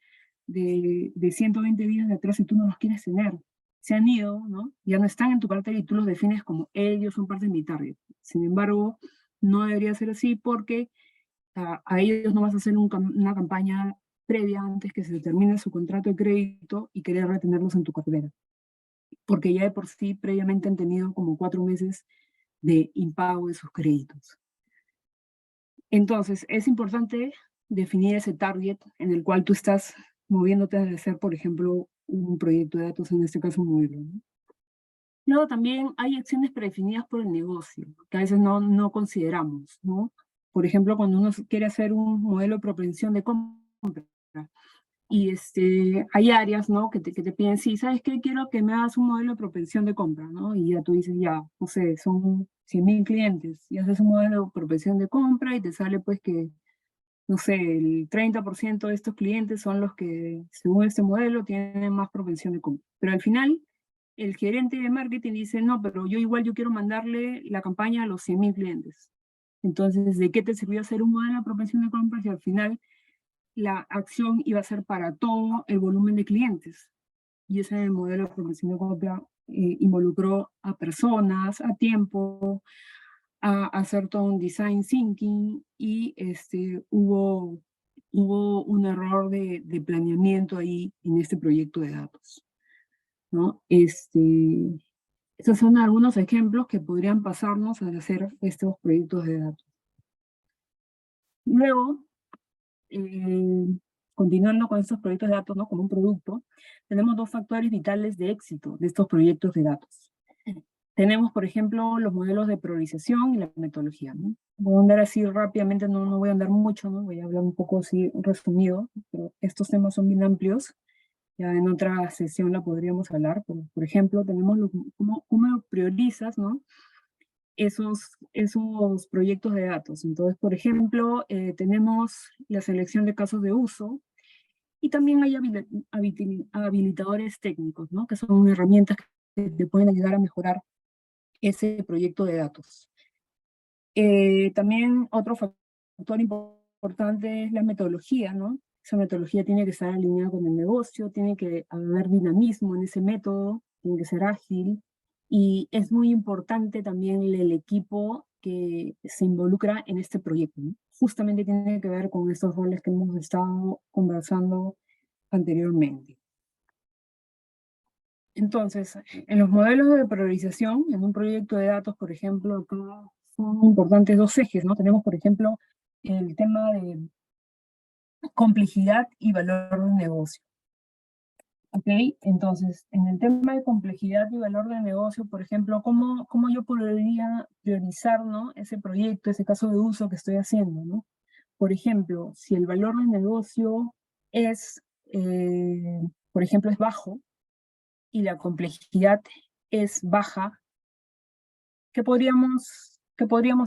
120 días de atrás y tú no los quieres tener. Se han ido, ¿no? Ya no están en tu cartera y tú los defines como ellos son parte de mi target. Sin embargo, no debería ser así porque a ellos no vas a hacer una campaña previa antes que se termine su contrato de crédito y querer retenerlos en tu cartera, porque ya de por sí previamente han tenido como 4 meses de impago de sus créditos. Entonces, es importante definir ese target en el cual tú estás moviéndote a hacer, por ejemplo, un proyecto de datos, en este caso un modelo, ¿no? Luego también hay acciones predefinidas por el negocio, que a veces no consideramos, ¿no? Por ejemplo, cuando uno quiere hacer un modelo de propensión de compra, y hay áreas, ¿no? Que te piden, sí, ¿sabes qué? Quiero que me hagas un modelo de propensión de compra, ¿no? Y ya tú dices, ya, no sé, son 100.000 clientes, y haces un modelo de propensión de compra y te sale pues que, no sé, el 30% de estos clientes son los que, según este modelo, tienen más propensión de compra. Pero al final, el gerente de marketing dice, no, pero yo quiero mandarle la campaña a los 100.000 clientes. Entonces, ¿de qué te sirvió hacer un modelo de propensión de compra si al final la acción iba a ser para todo el volumen de clientes? Y ese modelo de propensión de compra involucró a personas, a tiempo, a hacer todo un design thinking y hubo un error de planeamiento ahí en este proyecto de datos, ¿no? Estos son algunos ejemplos que podrían pasarnos al hacer estos proyectos de datos. Luego, eh, continuando con estos proyectos de datos, ¿no? Como un producto, tenemos dos factores vitales de éxito de estos proyectos de datos. Tenemos, por ejemplo, los modelos de priorización y la metodología, ¿no? Voy a andar así rápidamente, no voy a andar mucho, ¿no? Voy a hablar un poco así resumido, pero estos temas son bien amplios. Ya en otra sesión la podríamos hablar, pero, por ejemplo, tenemos cómo priorizas, ¿no? Esos proyectos de datos. Entonces, por ejemplo, tenemos la selección de casos de uso y también hay habilitadores técnicos, ¿no? Que son herramientas que te pueden ayudar a mejorar ese proyecto de datos. También otro factor importante es la metodología, ¿no? Esa metodología tiene que estar alineada con el negocio, tiene que haber dinamismo en ese método, tiene que ser ágil, y es muy importante también el equipo que se involucra en este proyecto, ¿no? Justamente tiene que ver con estos roles que hemos estado conversando anteriormente. Entonces, en los modelos de priorización, en un proyecto de datos, por ejemplo, acá son importantes dos ejes, ¿no? Tenemos, por ejemplo, el tema de complejidad y valor de negocio. ¿Ok? Entonces, en el tema de complejidad y valor de negocio, por ejemplo, ¿cómo yo podría priorizar, ¿no? Ese proyecto, ese caso de uso que estoy haciendo, ¿no? Por ejemplo, si el valor de negocio es, por ejemplo, es bajo y la complejidad es baja, ¿qué podríamos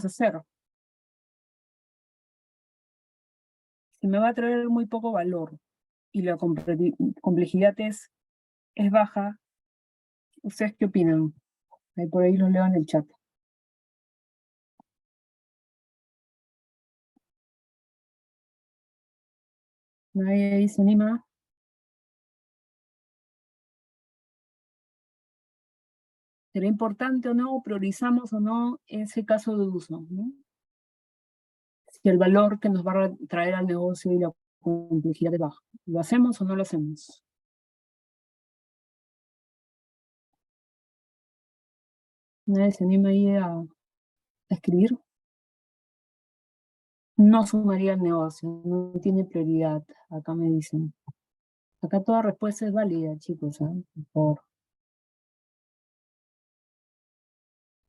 hacer? Si me va a traer muy poco valor y la complejidad es baja, ¿ustedes qué opinan? Ahí por ahí los leo en el chat. Nadie ahí se anima. ¿Será importante o no? ¿Priorizamos o no ese caso de uso, ¿no? Si el valor que nos va a traer al negocio y la complejidad es baja. ¿Lo hacemos o no lo hacemos? Nadie se anima ahí a escribir. No sumaría el negocio, no tiene prioridad. Acá me dicen. Acá toda respuesta es válida, chicos, ¿eh? Por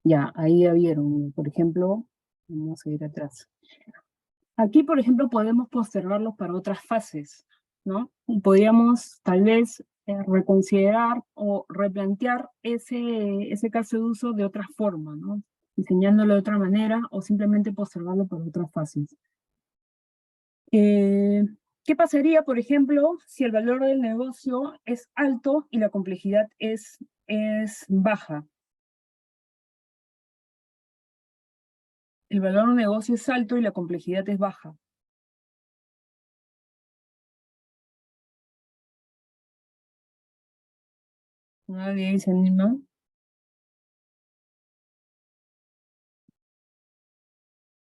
Ya, ahí ya vieron. Por ejemplo, vamos a ir atrás. Aquí, por ejemplo, podemos postergarlos para otras fases, ¿no? Y podríamos tal vez reconsiderar o replantear ese caso de uso de otra forma, ¿no? Diseñándolo de otra manera o simplemente postergarlo para otras fases. Eh, ¿Qué pasaría, por ejemplo, si el valor del negocio es alto y la complejidad es baja? El valor del negocio es alto y la complejidad es baja. Nadie se anima.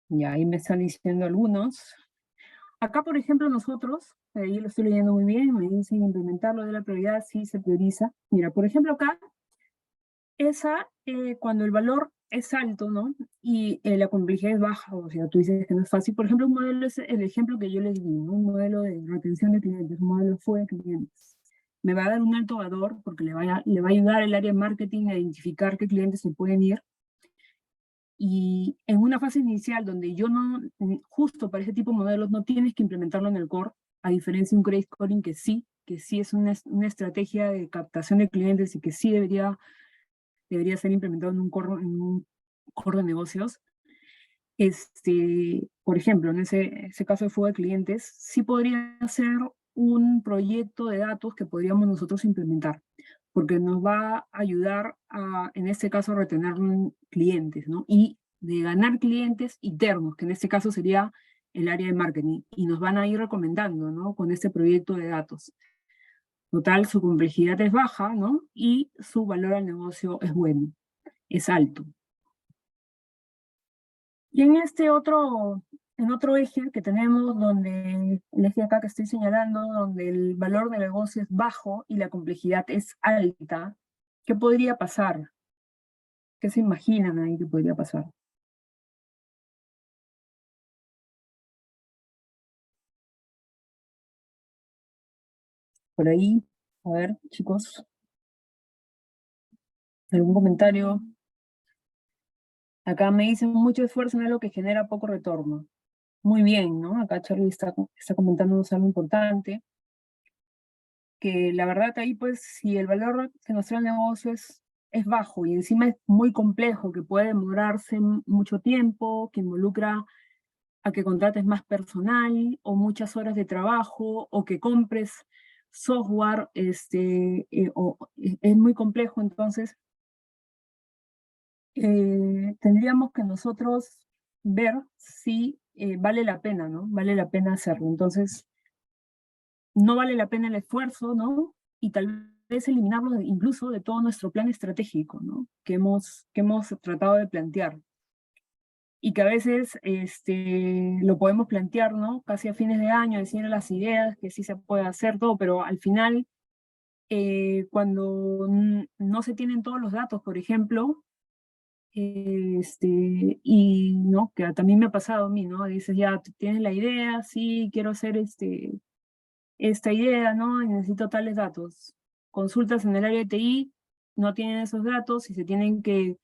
Ya ahí me están diciendo algunos. Acá, por ejemplo, nosotros, ahí lo estoy leyendo muy bien, me dicen implementarlo de la prioridad, sí se prioriza. Mira, por ejemplo, acá, cuando el valor es alto, ¿no? Y la complejidad es baja, o sea, tú dices que no es fácil. Por ejemplo, un modelo es el ejemplo que yo les di, ¿no? Un modelo de retención de clientes, un modelo fue de clientes. Me va a dar un alto valor porque le va a ayudar el área de marketing a identificar qué clientes se pueden ir. Y en una fase inicial donde yo no, justo para ese tipo de modelos, no tienes que implementarlo en el core, a diferencia de un credit scoring que sí es una estrategia de captación de clientes y que sí debería ser implementado en un core de negocios. Por ejemplo, en ese caso de fuga de clientes, sí podría ser un proyecto de datos que podríamos nosotros implementar, porque nos va a ayudar en este caso, a retener clientes, ¿no? Y de ganar clientes internos, que en este caso sería el área de marketing, y nos van a ir recomendando, ¿no? Con este proyecto de datos. Total, su complejidad es baja, ¿no? Y su valor al negocio es bueno, es alto. Y en otro eje que tenemos, donde el eje acá que estoy señalando, donde el valor del negocio es bajo y la complejidad es alta, ¿qué podría pasar? ¿Qué se imaginan ahí que podría pasar? Por ahí, a ver, chicos, ¿algún comentario? Acá me dicen mucho esfuerzo en algo que genera poco retorno. Muy bien, ¿no? Acá Charlie está comentándonos algo importante, que la verdad ahí pues si el valor que nos trae el negocio es bajo y encima es muy complejo, que puede demorarse mucho tiempo, que involucra a que contrates más personal o muchas horas de trabajo o que compres software, es muy complejo, entonces tendríamos que nosotros ver si vale la pena, ¿no? Vale la pena hacerlo. Entonces, no vale la pena el esfuerzo, ¿no? Y tal vez eliminarlo incluso de todo nuestro plan estratégico, ¿no? Que hemos tratado de plantear. Y que a veces lo podemos plantear, ¿no? Casi a fines de año, decir las ideas, que sí se puede hacer todo, pero al final, cuando no se tienen todos los datos, por ejemplo, y no, que también me ha pasado a mí, ¿no? Dices, ya tienes la idea, sí, quiero hacer esta idea, ¿no? Y necesito tales datos. Consultas en el área de TI, no tienen esos datos y se tienen que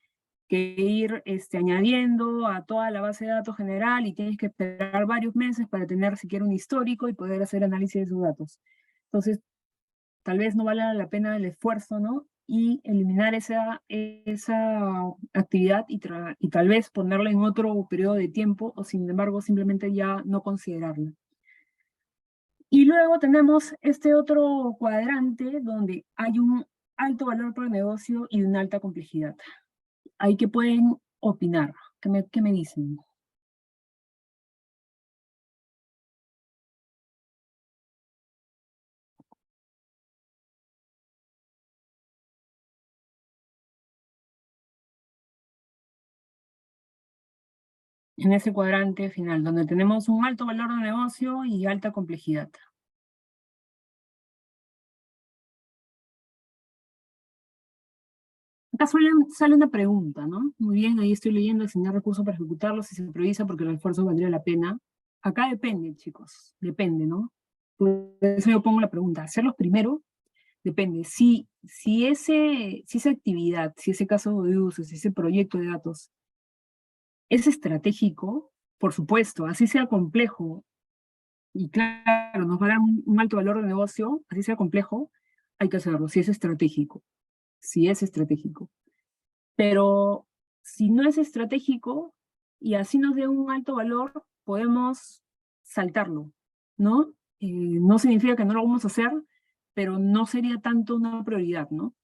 ir añadiendo a toda la base de datos general y tienes que esperar varios meses para tener siquiera un histórico y poder hacer análisis de esos datos. Entonces, tal vez no valga la pena el esfuerzo, ¿no? Y eliminar esa actividad y tal vez ponerla en otro periodo de tiempo o sin embargo simplemente ya no considerarla. Y luego tenemos este otro cuadrante donde hay un alto valor para el negocio y una alta complejidad. Ahí que pueden opinar. ¿Qué me dicen? En ese cuadrante final, donde tenemos un alto valor de negocio y alta complejidad. Acá sale una pregunta, ¿no? Muy bien, ahí estoy leyendo, asignar recursos para ejecutarlos si se prioriza porque el esfuerzo valdría la pena. Acá depende, chicos, depende, ¿no? Por eso yo pongo la pregunta, ¿hacerlos primero? Depende. Si esa actividad, si ese caso de uso, si ese proyecto de datos es estratégico, por supuesto, así sea complejo, y claro, nos va a dar un alto valor de negocio, así sea complejo, hay que hacerlo, si es estratégico, si es estratégico. Pero si no es estratégico y así nos dé un alto valor, podemos saltarlo, ¿no? No significa que no lo vamos a hacer, pero no sería tanto una prioridad, ¿no?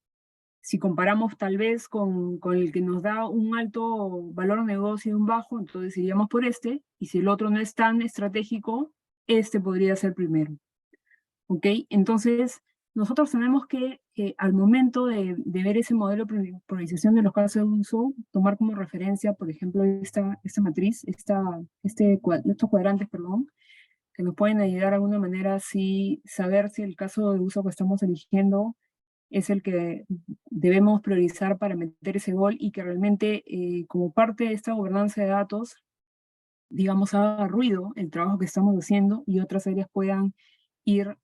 Si comparamos tal vez con el que nos da un alto valor de negocio y un bajo, entonces iríamos por este, y si el otro no es tan estratégico, este podría ser primero. ¿Ok? Entonces, nosotros tenemos que, al momento de ver ese modelo de priorización de los casos de uso, tomar como referencia, por ejemplo, esta matriz, estos cuadrantes, perdón, que nos pueden ayudar de alguna manera así saber si el caso de uso que estamos eligiendo es el que debemos priorizar para meter ese gol y que realmente como parte de esta gobernanza de datos, digamos, haga ruido el trabajo que estamos haciendo y otras áreas puedan ir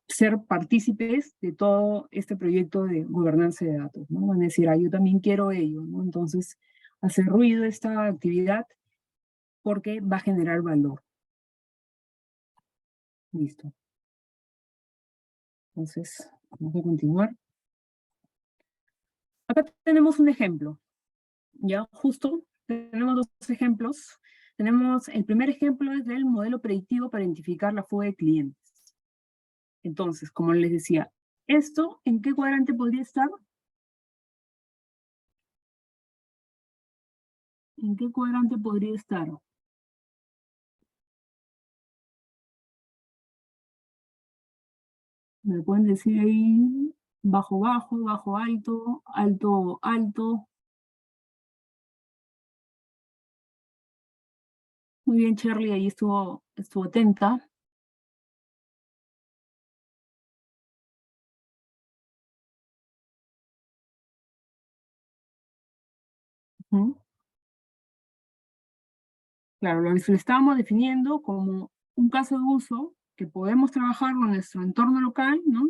ser partícipes de todo este proyecto de gobernanza de datos, ¿no? Van a decir, yo también quiero ello, ¿no? Entonces, hacer ruido esta actividad porque va a generar valor. Listo. Entonces, vamos a continuar. Acá tenemos un ejemplo, ya justo tenemos dos ejemplos. Tenemos, el primer ejemplo es del modelo predictivo para identificar la fuga de clientes. Entonces, como les decía, ¿esto en qué cuadrante podría estar? ¿En qué cuadrante podría estar? Me pueden decir ahí bajo, bajo, bajo, alto, alto, alto. Muy bien, Charlie, ahí estuvo atenta. Ujú. Claro, lo estábamos definiendo como un caso de uso que podemos trabajar con nuestro entorno local, ¿no?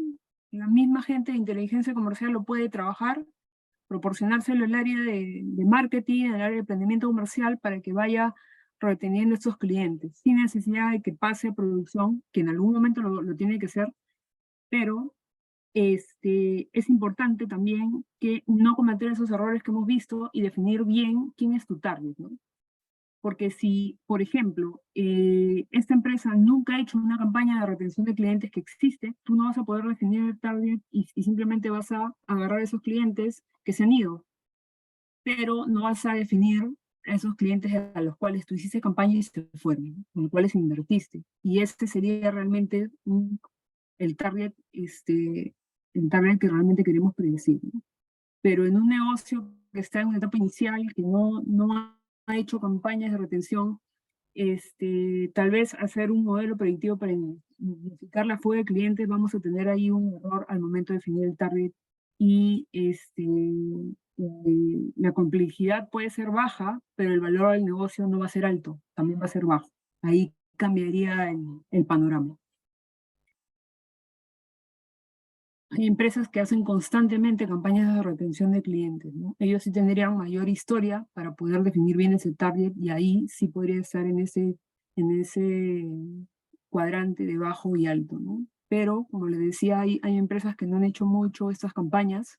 La misma gente de inteligencia comercial lo puede trabajar proporcionárselo al área de marketing, al área de emprendimiento comercial, para que vaya reteniendo estos clientes, sin necesidad de que pase a producción, que en algún momento lo tiene que hacer, pero es importante también que no cometer esos errores que hemos visto y definir bien quién es tu target, ¿no? Porque si, por ejemplo, esta empresa nunca ha hecho una campaña de retención de clientes que existe, tú no vas a poder definir el target y simplemente vas a agarrar esos clientes que se han ido, pero no vas a definir esos clientes a los cuales tú hiciste campaña y se fueron, ¿no? Con los cuales invertiste. Y este sería realmente el target, el target que realmente queremos predecir, ¿no? Pero en un negocio que está en una etapa inicial, que no ha hecho campañas de retención, tal vez hacer un modelo predictivo para identificar la fuga de clientes, vamos a tener ahí un error al momento de definir el target y la complejidad puede ser baja, pero el valor del negocio no va a ser alto, también va a ser bajo. Ahí cambiaría el panorama. Hay empresas que hacen constantemente campañas de retención de clientes, ¿no? Ellos sí tendrían mayor historia para poder definir bien ese target y ahí sí podría estar en ese cuadrante de bajo y alto, ¿no? Pero, como les decía, hay empresas que no han hecho mucho estas campañas,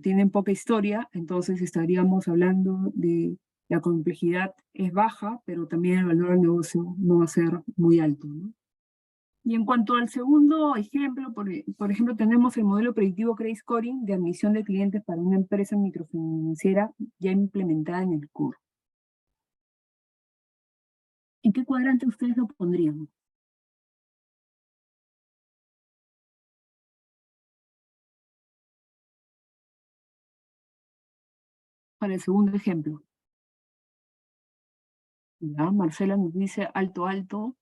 tienen poca historia, entonces estaríamos hablando de la complejidad es baja, pero también el valor del negocio no va a ser muy alto, ¿no? Y en cuanto al segundo ejemplo, por ejemplo, tenemos el modelo predictivo Credit Scoring de admisión de clientes para una empresa microfinanciera ya implementada en el core. ¿En qué cuadrante ustedes lo pondrían? Para el segundo ejemplo. Ya, Marcela nos dice alto, alto.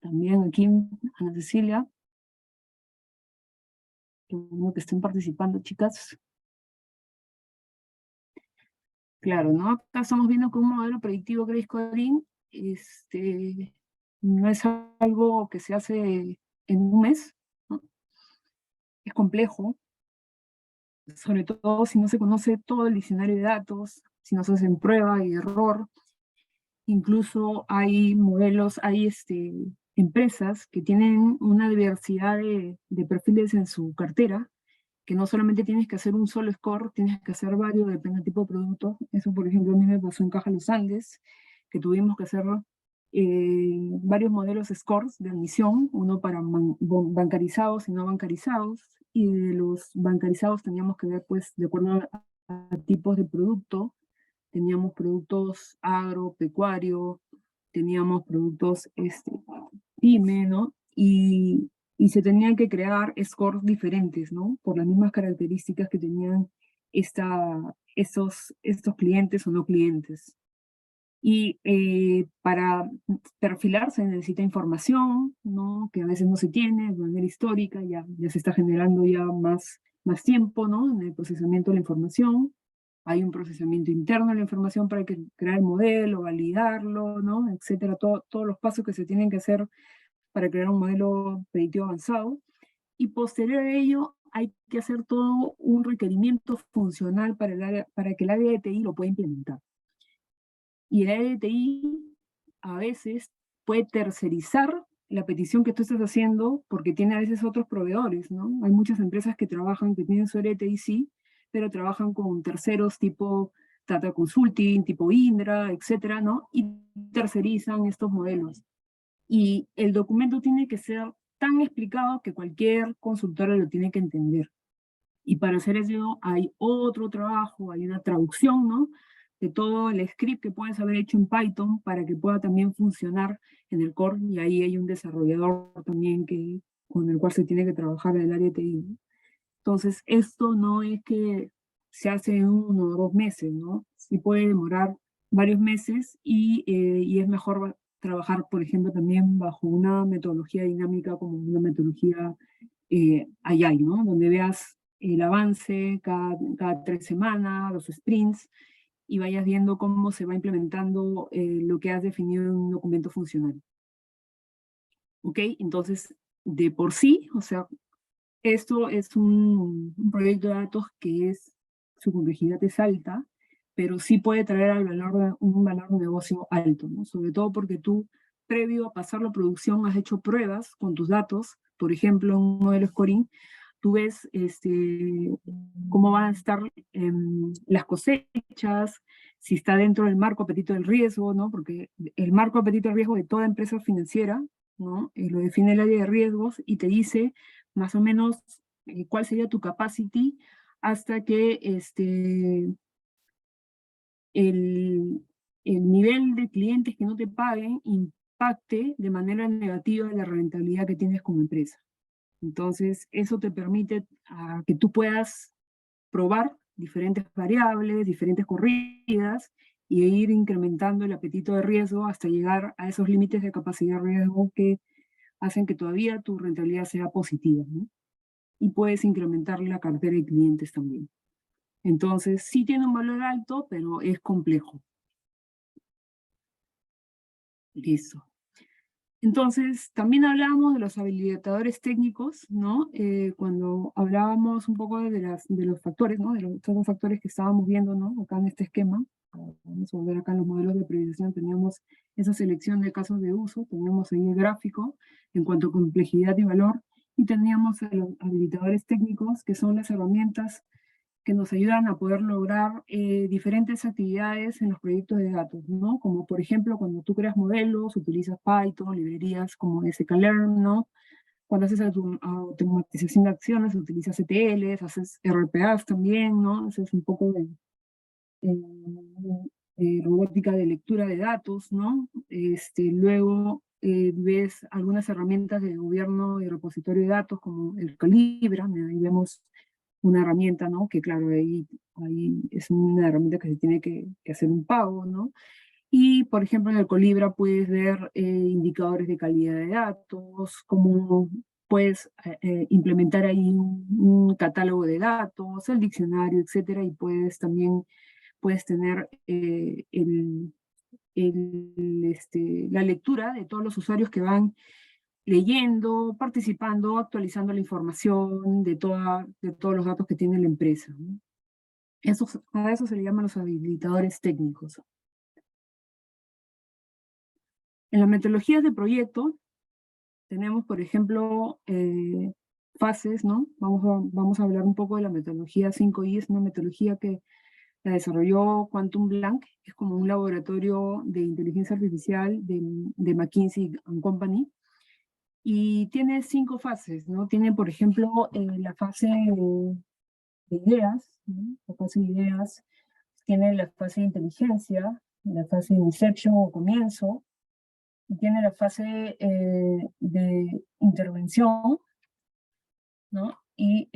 También aquí Ana Cecilia. Qué bueno que estén participando, chicas. Claro, ¿no? Acá estamos viendo que un modelo predictivo Credit Scoring no es algo que se hace en un mes, ¿no? Es complejo, sobre todo si no se conoce todo el diccionario de datos, si no se hacen prueba y error. Incluso hay modelos, hay empresas que tienen una diversidad de perfiles en su cartera, que no solamente tienes que hacer un solo score, tienes que hacer varios, depende del tipo de producto. Eso, por ejemplo, a mí me pasó en Caja Los Andes, que tuvimos que hacer varios modelos scores de admisión, uno para bancarizados y no bancarizados, y de los bancarizados teníamos que ver, pues, de acuerdo a tipos de producto, teníamos productos agropecuario, teníamos productos pyme, ¿no? Y se tenían que crear scores diferentes, ¿no? Por las mismas características que tenían estos clientes o no clientes. Y para perfilar se necesita información, ¿no? Que a veces no se tiene de manera histórica, ya se está generando ya más tiempo, ¿no? En el procesamiento de la información. Hay un procesamiento interno de la información para crear el modelo, validarlo, ¿no? Etcétera, todos los pasos que se tienen que hacer para crear un modelo predictivo avanzado. Y posterior a ello, hay que hacer todo un requerimiento funcional para que el área de TI lo pueda implementar. Y el área de TI a veces puede tercerizar la petición que tú estás haciendo porque tiene a veces otros proveedores, ¿no? Hay muchas empresas que tienen su área de TI, sí, pero trabajan con terceros tipo Tata Consulting, tipo Indra, etcétera, ¿no? Y tercerizan estos modelos. Y el documento tiene que ser tan explicado que cualquier consultora lo tiene que entender. Y para hacer eso hay otro trabajo, hay una traducción, ¿no? De todo el script que puedes haber hecho en Python para que pueda también funcionar en el core, y ahí hay un desarrollador también con el cual se tiene que trabajar en el área de TI, ¿no? Entonces, esto no es que se hace en 1 o 2 meses, ¿no? Sí puede demorar varios meses y es mejor trabajar, por ejemplo, también bajo una metodología dinámica como una metodología Agile, ¿no? Donde veas el avance cada 3 semanas, los sprints, y vayas viendo cómo se va implementando lo que has definido en un documento funcional. ¿Ok? Entonces, de por sí, o sea, esto es un proyecto de datos que su complejidad es alta, pero sí puede traer un valor de negocio alto, ¿no? Sobre todo porque tú, previo a pasarlo a producción, has hecho pruebas con tus datos, por ejemplo, en un modelo scoring, tú ves cómo van a estar las cosechas, si está dentro del marco apetito del riesgo, ¿no? Porque el marco apetito del riesgo de toda empresa financiera, ¿no? Lo define el área de riesgos y te dice más o menos cuál sería tu capacity hasta que el, el nivel de clientes que no te paguen impacte de manera negativa la rentabilidad que tienes como empresa. Entonces, eso te permite que tú puedas probar diferentes variables, diferentes corridas, y ir incrementando el apetito de riesgo hasta llegar a esos límites de capacidad de riesgo que hacen que todavía tu rentabilidad sea positiva, ¿no? Y puedes incrementar la cartera de clientes también. Entonces, sí tiene un valor alto, pero es complejo. Listo. Entonces, también hablábamos de los habilitadores técnicos, ¿no? Cuando hablábamos un poco de los factores, ¿no? De los otros factores que estábamos viendo, ¿no? Acá en este esquema. Vamos a volver acá en los modelos de priorización. Teníamos esa selección de casos de uso, teníamos ahí el gráfico en cuanto a complejidad y valor, y teníamos a los habilitadores técnicos, que son las herramientas que nos ayudan a poder lograr diferentes actividades en los proyectos de datos, ¿no? Como por ejemplo, cuando tú creas modelos, utilizas Python, librerías como sklearn, ¿no? Cuando haces automatización de acciones, utilizas ETLs, haces RPAs también, ¿no? Haces un poco de robótica de lectura de datos, ¿no? Luego ves algunas herramientas de gobierno y repositorio de datos como el Calibra, ahí vemos una herramienta, ¿no? Que claro, ahí es una herramienta que se tiene que hacer un pago, ¿no? Y, por ejemplo, en el Colibra puedes ver indicadores de calidad de datos, cómo puedes implementar ahí un catálogo de datos, el diccionario, etcétera, y puedes tener la lectura de todos los usuarios que van leyendo, participando, actualizando la información de todos los datos que tiene la empresa, ¿no? A eso se le llaman los habilitadores técnicos. En las metodologías de proyecto tenemos, por ejemplo, fases, ¿no? Vamos a hablar un poco de la metodología 5i, es una metodología que la desarrolló Quantum Blank, que es como un laboratorio de inteligencia artificial de McKinsey & Company, y tiene 5 fases, ¿no? Tiene, por ejemplo, la fase de ideas, ¿no? La fase de ideas, tiene la fase de inteligencia, la fase de inception o comienzo, y tiene la fase de intervención, ¿no? Y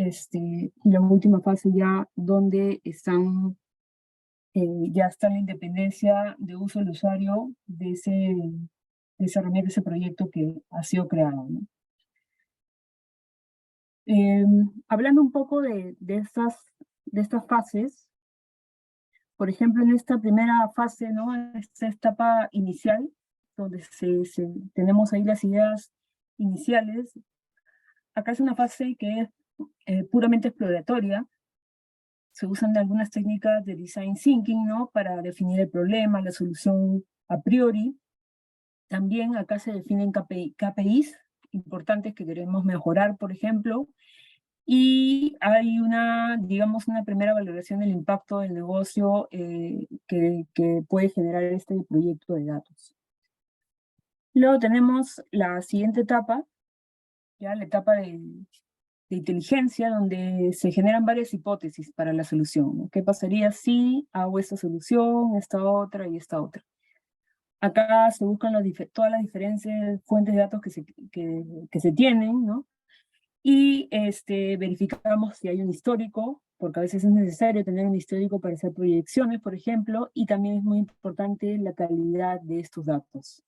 la última fase ya donde ya está la independencia de uso del usuario de esa herramienta, de ese proyecto que ha sido creado, ¿no? Hablando un poco de estas fases, por ejemplo, en esta primera fase, ¿no? En esta etapa inicial, donde tenemos ahí las ideas iniciales, acá es una fase que es puramente exploratoria. Se usan algunas técnicas de design thinking, ¿no? Para definir el problema, la solución a priori. También acá se definen KPIs importantes que queremos mejorar, por ejemplo, y hay digamos, una primera valoración del impacto del negocio que puede generar este proyecto de datos. Luego tenemos la siguiente etapa, ya la etapa de inteligencia, donde se generan varias hipótesis para la solución, ¿no? ¿Qué pasaría si hago esta solución, esta otra y esta otra? Acá se buscan todas las diferentes fuentes de datos que se tienen, ¿no? Y verificamos si hay un histórico, porque a veces es necesario tener un histórico para hacer proyecciones, por ejemplo, y también es muy importante la calidad de estos datos.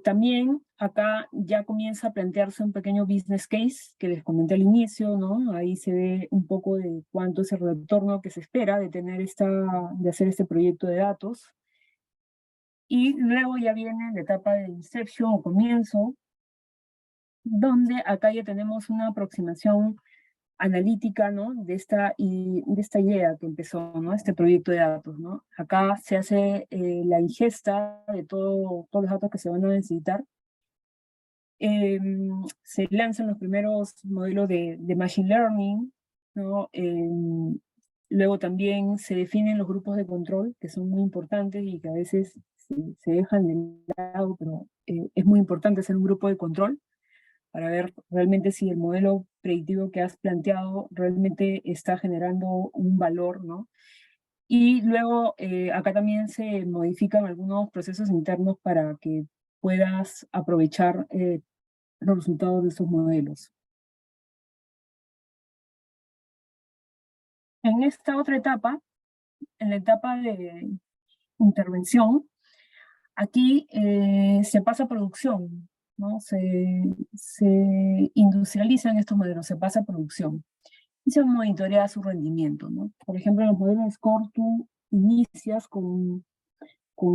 También acá ya comienza a plantearse un pequeño business case que les comenté al inicio, ¿no? Ahí se ve un poco de cuánto es el retorno que se espera de hacer este proyecto de datos. Y luego ya viene la etapa de inception o comienzo, donde acá ya tenemos una aproximación analítica, ¿no? De esta idea que empezó, ¿no? Este proyecto de datos, ¿no? Acá se hace la ingesta de todos los datos que se van a necesitar. Se lanzan los primeros modelos de Machine Learning, ¿no? Luego también se definen los grupos de control, que son muy importantes y que a veces se dejan de lado, pero es muy importante hacer un grupo de control para ver realmente si el modelo predictivo que has planteado realmente está generando un valor, ¿no? Y luego acá también se modifican algunos procesos internos para que puedas aprovechar los resultados de estos modelos. En esta otra etapa, en la etapa de intervención, aquí se pasa a producción, ¿no? Se industrializan estos modelos, se pasa a producción y se monitorea su rendimiento, ¿no? Por ejemplo, en los modelos de score tú inicias con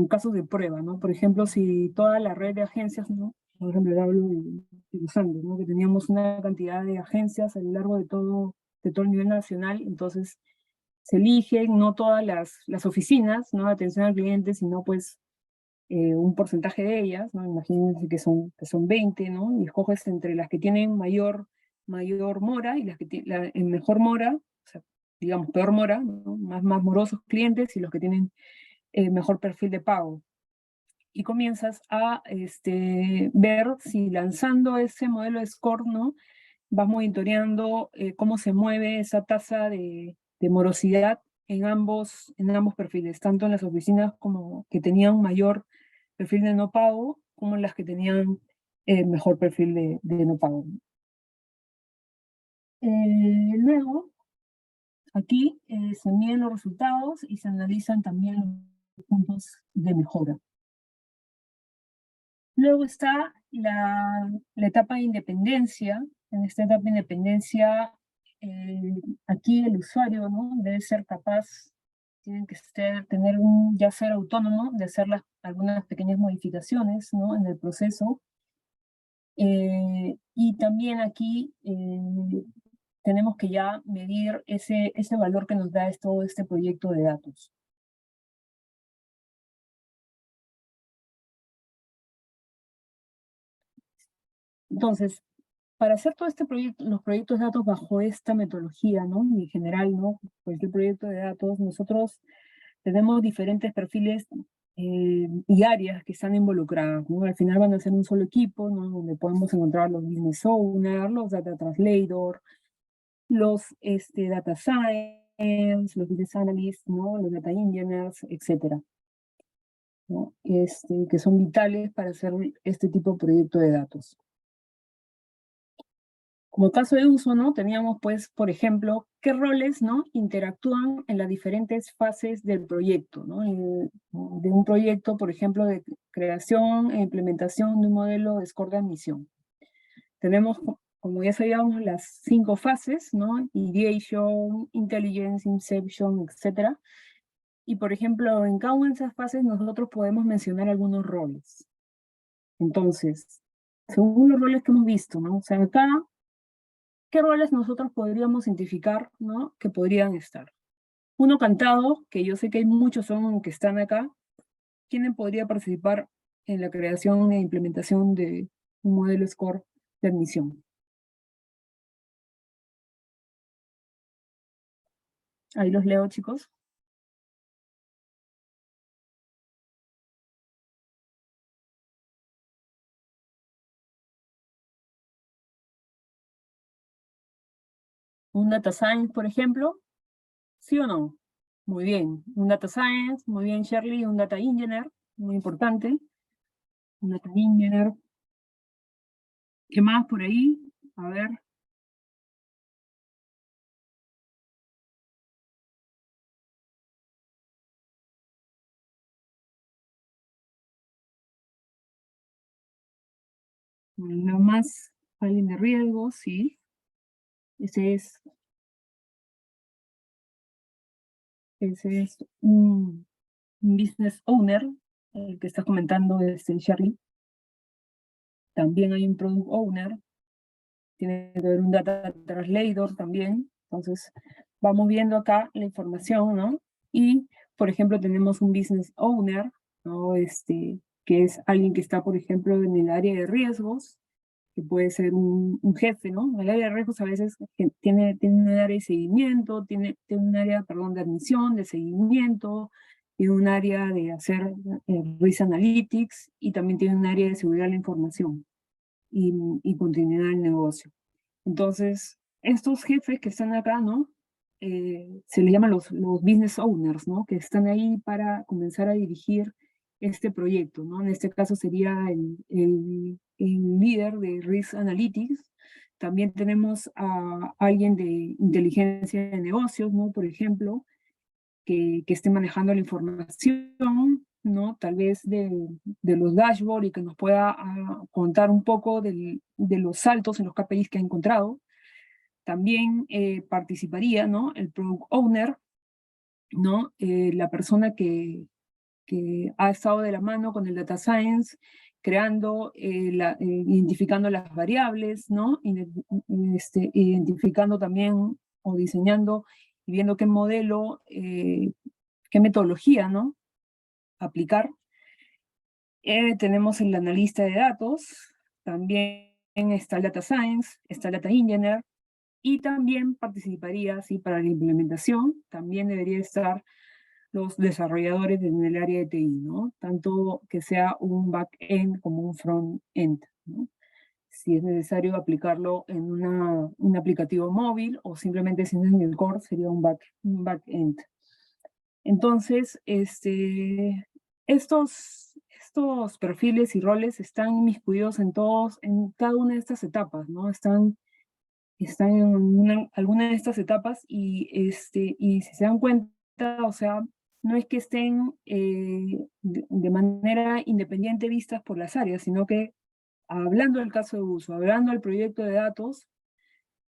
casos de prueba, ¿no? Por ejemplo, si toda la red de agencias, ¿no? Por ejemplo, hablo de los Andes, ¿no? Que teníamos una cantidad de agencias a lo largo de todo el nivel nacional, entonces se eligen no todas las oficinas, ¿no? De atención al cliente, sino pues un porcentaje de ellas, ¿no? Imagínense que son 20, ¿no? Y escoges entre las que tienen mayor mora y las que tienen en mejor mora, o sea, digamos, peor mora, ¿no? Más morosos clientes y los que tienen mejor perfil de pago. Y comienzas a ver si lanzando ese modelo de score, ¿no? Vas monitoreando cómo se mueve esa tasa de morosidad en ambos perfiles, tanto en las oficinas como que tenían mayor perfil de no pago, como en las que tenían mejor perfil de no pago. Luego, aquí se miden los resultados y se analizan también los puntos de mejora. Luego está la etapa de independencia. En esta etapa de independencia, aquí el usuario, ¿no? Debe ser capaz, tienen que tener ya ser autónomo de hacer algunas pequeñas modificaciones, ¿no? En el proceso. Y también aquí tenemos que ya medir ese valor que nos da todo este proyecto de datos. Entonces, para hacer todo este proyecto, los proyectos de datos bajo esta metodología, ¿no? En general, ¿no? Cualquier proyecto de datos, nosotros tenemos diferentes perfiles y áreas que están involucradas, ¿no? Al final van a ser un solo equipo, ¿no? Donde podemos encontrar los business owners, los data translator, los data science, los business analysts, ¿no? Los data engineers, etcétera, ¿no? Que son vitales para hacer este tipo de proyecto de datos. Como caso de uso, ¿no? Teníamos, pues, por ejemplo, qué roles, ¿no? Interactúan en las diferentes fases del proyecto, ¿no? De un proyecto, por ejemplo, de creación e implementación de un modelo de score de admisión. Tenemos, como ya sabíamos, las 5 fases, ¿no? Ideation, Intelligence, Inception, etc. Y, por ejemplo, en cada una de esas fases nosotros podemos mencionar algunos roles. Entonces, según los roles que hemos visto, ¿no? O sea, acá ¿qué roles nosotros podríamos identificar, ¿no? Que podrían estar? Uno cantado, que yo sé que hay muchos que están acá. ¿Quién podría participar en la creación e implementación de un modelo score de admisión? Ahí los leo, chicos. Un data science, por ejemplo, ¿sí o no? Muy bien. Un data science, muy bien, Shirley. Un data engineer, muy importante. Un data engineer. ¿Qué más por ahí? A ver. Lo más, alguien de riesgo, sí. Ese es un business owner, el que está comentando es el Shirley. También hay un product owner, tiene que haber un data translator también. Entonces, vamos viendo acá la información, ¿no? Y, por ejemplo, tenemos un business owner, ¿no? Que es alguien que está, por ejemplo, en el área de riesgos, que puede ser un jefe, ¿no? El área de riesgos a veces tiene un área de seguimiento, tiene un área, perdón, de admisión, de seguimiento, tiene un área de hacer risk analytics y también tiene un área de seguridad de la información y continuidad del negocio. Entonces, estos jefes que están acá, ¿no? Se les llaman los business owners, ¿no? Que están ahí para comenzar a dirigir este proyecto, ¿no? En este caso sería el líder de Risk Analytics. También tenemos a alguien de inteligencia de negocios, ¿no? Por ejemplo, que esté manejando la información, ¿no? Tal vez de los dashboards y que nos pueda contar un poco de los saltos en los KPIs que ha encontrado. También participaría, ¿no? El Product Owner, ¿no? La persona que ha estado de la mano con el Data Science, creando, identificando las variables, ¿no? Identificando también o diseñando y viendo qué modelo, qué metodología, ¿no? Aplicar. Tenemos el analista de datos, también está el Data Science, está el Data Engineer, y también participaría, sí, para la implementación, también debería estar los desarrolladores en el área de TI, ¿no? Tanto que sea un back-end como un front-end, ¿no? Si es necesario aplicarlo en un aplicativo móvil o simplemente si no es en el core, sería un back-end. Entonces, estos perfiles y roles están inmiscuidos en cada una de estas etapas, ¿no? Están en alguna de estas etapas y si se dan cuenta, o sea, no es que estén de manera independiente vistas por las áreas, sino que hablando del caso de uso, hablando del proyecto de datos,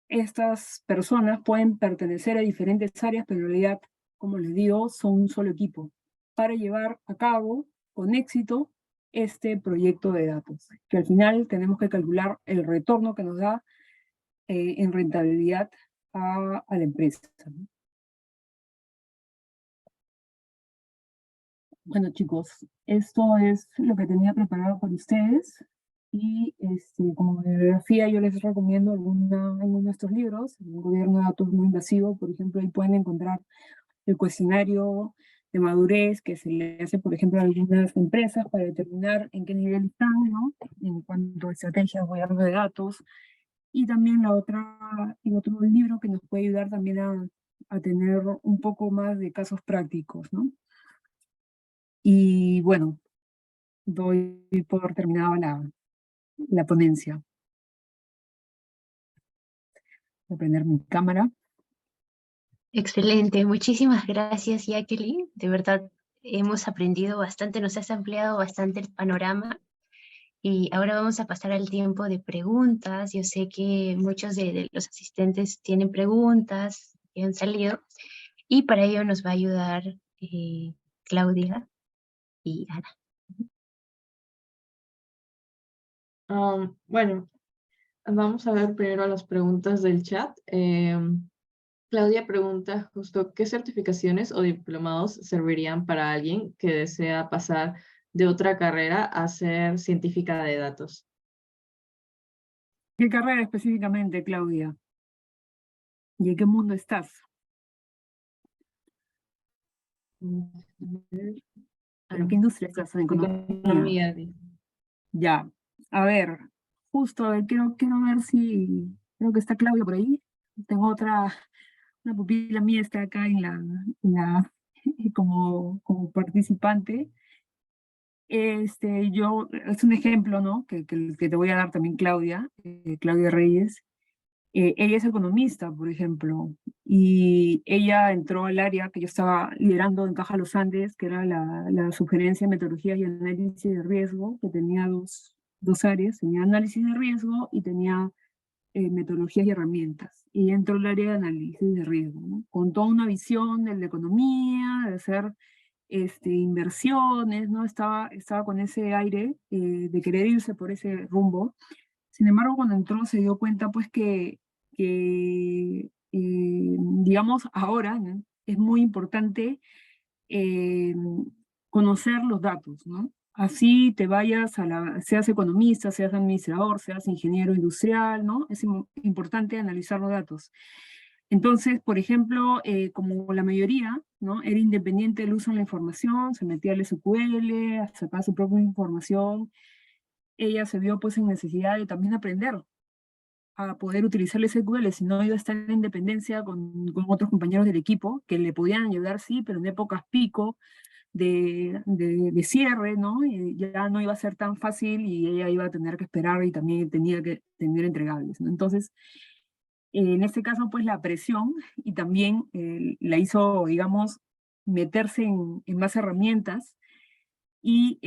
estas personas pueden pertenecer a diferentes áreas, pero en realidad, como les digo, son un solo equipo para llevar a cabo con éxito este proyecto de datos, que al final tenemos que calcular el retorno que nos da en rentabilidad a la empresa, ¿no? Bueno, chicos, esto es lo que tenía preparado para ustedes. Y como bibliografía, yo les recomiendo alguno de estos libros, El gobierno de datos no invasivo, por ejemplo, ahí pueden encontrar el cuestionario de madurez que se le hace, por ejemplo, a algunas empresas para determinar en qué nivel están, ¿no? En cuanto a estrategias de gobierno de datos. Y también el otro libro que nos puede ayudar también a tener un poco más de casos prácticos, ¿no? Y bueno, doy por terminada la ponencia. Voy a prender mi cámara. Excelente, muchísimas gracias, Jacqueline. De verdad, hemos aprendido bastante, nos has ampliado bastante el panorama. Y ahora vamos a pasar al tiempo de preguntas. Yo sé que muchos de los asistentes tienen preguntas que han salido y para ello nos va a ayudar Claudia y Ana. Bueno, vamos a ver primero las preguntas del chat. Claudia pregunta justo, ¿qué certificaciones o diplomados servirían para alguien que desea pasar de otra carrera a ser científica de datos? ¿Qué carrera específicamente, Claudia? ¿Y en qué mundo estás? ¿En qué industria estás? ¿En economía? Economía, dice. Ya. A ver, justo, a ver, quiero ver si... Creo que está Claudia por ahí. Tengo una pupila mía está acá como participante. Es un ejemplo, ¿no? Que te voy a dar también Claudia, Claudia Reyes. Ella es economista, por ejemplo, y ella entró al área que yo estaba liderando en Caja Los Andes, que era la sugerencia de metodologías y análisis de riesgo, que tenía dos áreas, tenía análisis de riesgo y tenía metodologías y herramientas. Y entró al área de análisis de riesgo, ¿no? Con toda una visión de la economía, de hacer inversiones, ¿no? Estaba con ese aire de querer irse por ese rumbo. Sin embargo, cuando entró se dio cuenta pues digamos, ahora, ¿no?, es muy importante eh, conocer los datos, ¿no? Así te vayas seas economista, seas administrador, seas ingeniero industrial, ¿no? Es importante analizar los datos. Entonces, por ejemplo, como la mayoría, ¿no?, era independiente del uso de la información, se metía al SQL, a sacar su propia información, ella se vio pues en necesidad de también aprender a poder utilizar el SQL, si no iba a estar en dependencia con otros compañeros del equipo que le podían ayudar, sí, pero en épocas pico de cierre, ¿no? Ya no iba a ser tan fácil y ella iba a tener que esperar y también tenía que tener entregables, ¿no? Entonces, en este caso, pues la presión y también la hizo, digamos, meterse en más herramientas y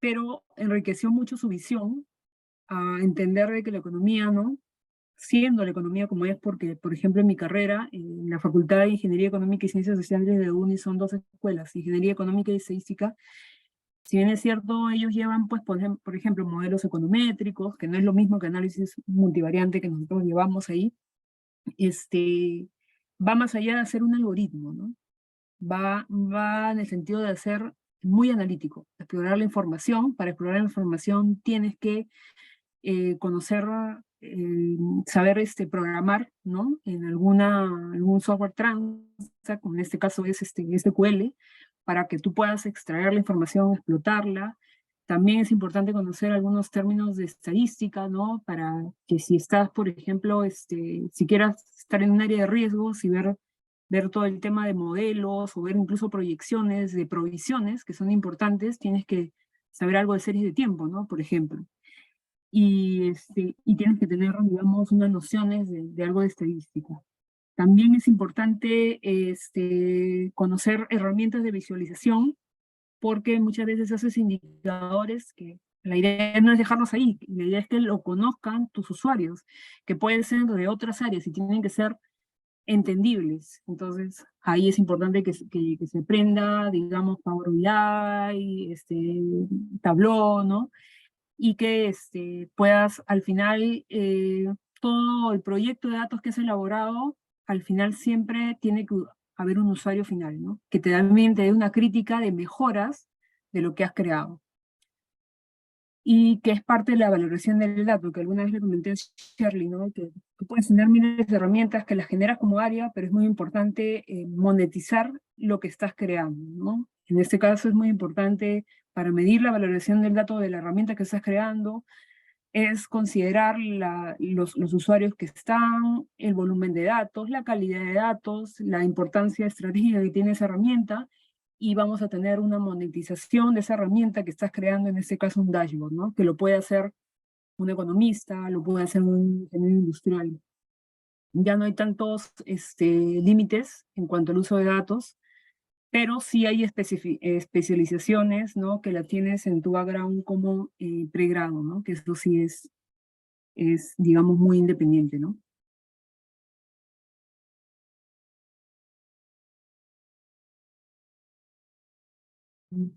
pero enriqueció mucho su visión a entender de que la economía, ¿no?, siendo la economía como es, porque, por ejemplo, en mi carrera, en la Facultad de Ingeniería Económica y Ciencias Sociales de UNI son dos escuelas, Ingeniería Económica y Estadística. Si bien es cierto, ellos llevan, pues, por ejemplo, modelos econométricos, que no es lo mismo que análisis multivariante que nosotros llevamos ahí, va más allá de hacer un algoritmo, ¿no? Va en el sentido de hacer muy analítico, explorar la información. Para explorar la información tienes que conocer, saber programar, ¿no?, en algún software transa, como en este caso es SQL, para que tú puedas extraer la información, explotarla. También es importante conocer algunos términos de estadística, ¿no?, para que si estás, por ejemplo, si quieras estar en un área de riesgos y ver todo el tema de modelos o ver incluso proyecciones de provisiones que son importantes, tienes que saber algo de series de tiempo, ¿no?, por ejemplo. Y tienes que tener, digamos, unas nociones de algo de estadística. También es importante conocer herramientas de visualización, porque muchas veces haces indicadores que la idea no es dejarlos ahí, la idea es que lo conozcan tus usuarios, que pueden ser de otras áreas y tienen que ser entendibles. Entonces, ahí es importante que se aprenda, digamos, Power BI, Tableau, ¿no?, y que puedas al final, todo el proyecto de datos que has elaborado, al final siempre tiene que haber un usuario final, ¿no?, que también te dé una crítica de mejoras de lo que has creado. Y que es parte de la valoración del dato, que alguna vez le comenté a Shirley, ¿no?, que tú puedes tener miles de herramientas que las generas como área, pero es muy importante monetizar lo que estás creando, ¿no? En este caso es muy importante, para medir la valoración del dato de la herramienta que estás creando, es considerar los usuarios que están, el volumen de datos, la calidad de datos, la importancia estratégica que tiene esa herramienta, y vamos a tener una monetización de esa herramienta que estás creando, en este caso un dashboard, ¿no?, que lo puede hacer un economista, lo puede hacer un ingeniero industrial. Ya no hay tantos límites en cuanto al uso de datos, pero sí hay especializaciones, ¿no?, que la tienes en tu background como pregrado, ¿no?, que eso sí digamos, muy independiente, ¿no? Mm,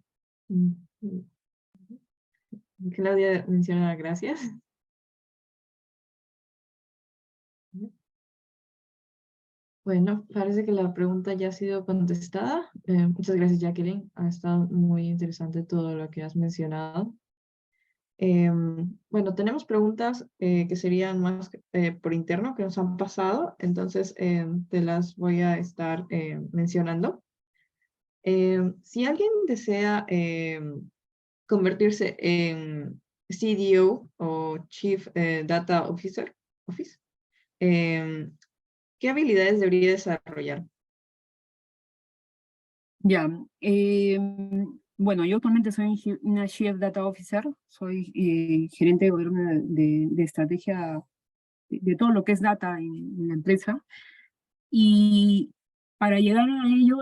mm, mm. Claudia menciona gracias. Bueno, parece que la pregunta ya ha sido contestada. Muchas gracias, Jacqueline. Ha estado muy interesante todo lo que has mencionado. Bueno, tenemos preguntas que serían más por interno que nos han pasado, entonces te las voy a estar mencionando. Si alguien desea convertirse en CDO o Chief Data Officer, ¿qué habilidades debería desarrollar? Ya, bueno, yo actualmente soy una Chief Data Officer, soy gerente de gobierno de estrategia de todo lo que es data en la empresa, y para llegar a ello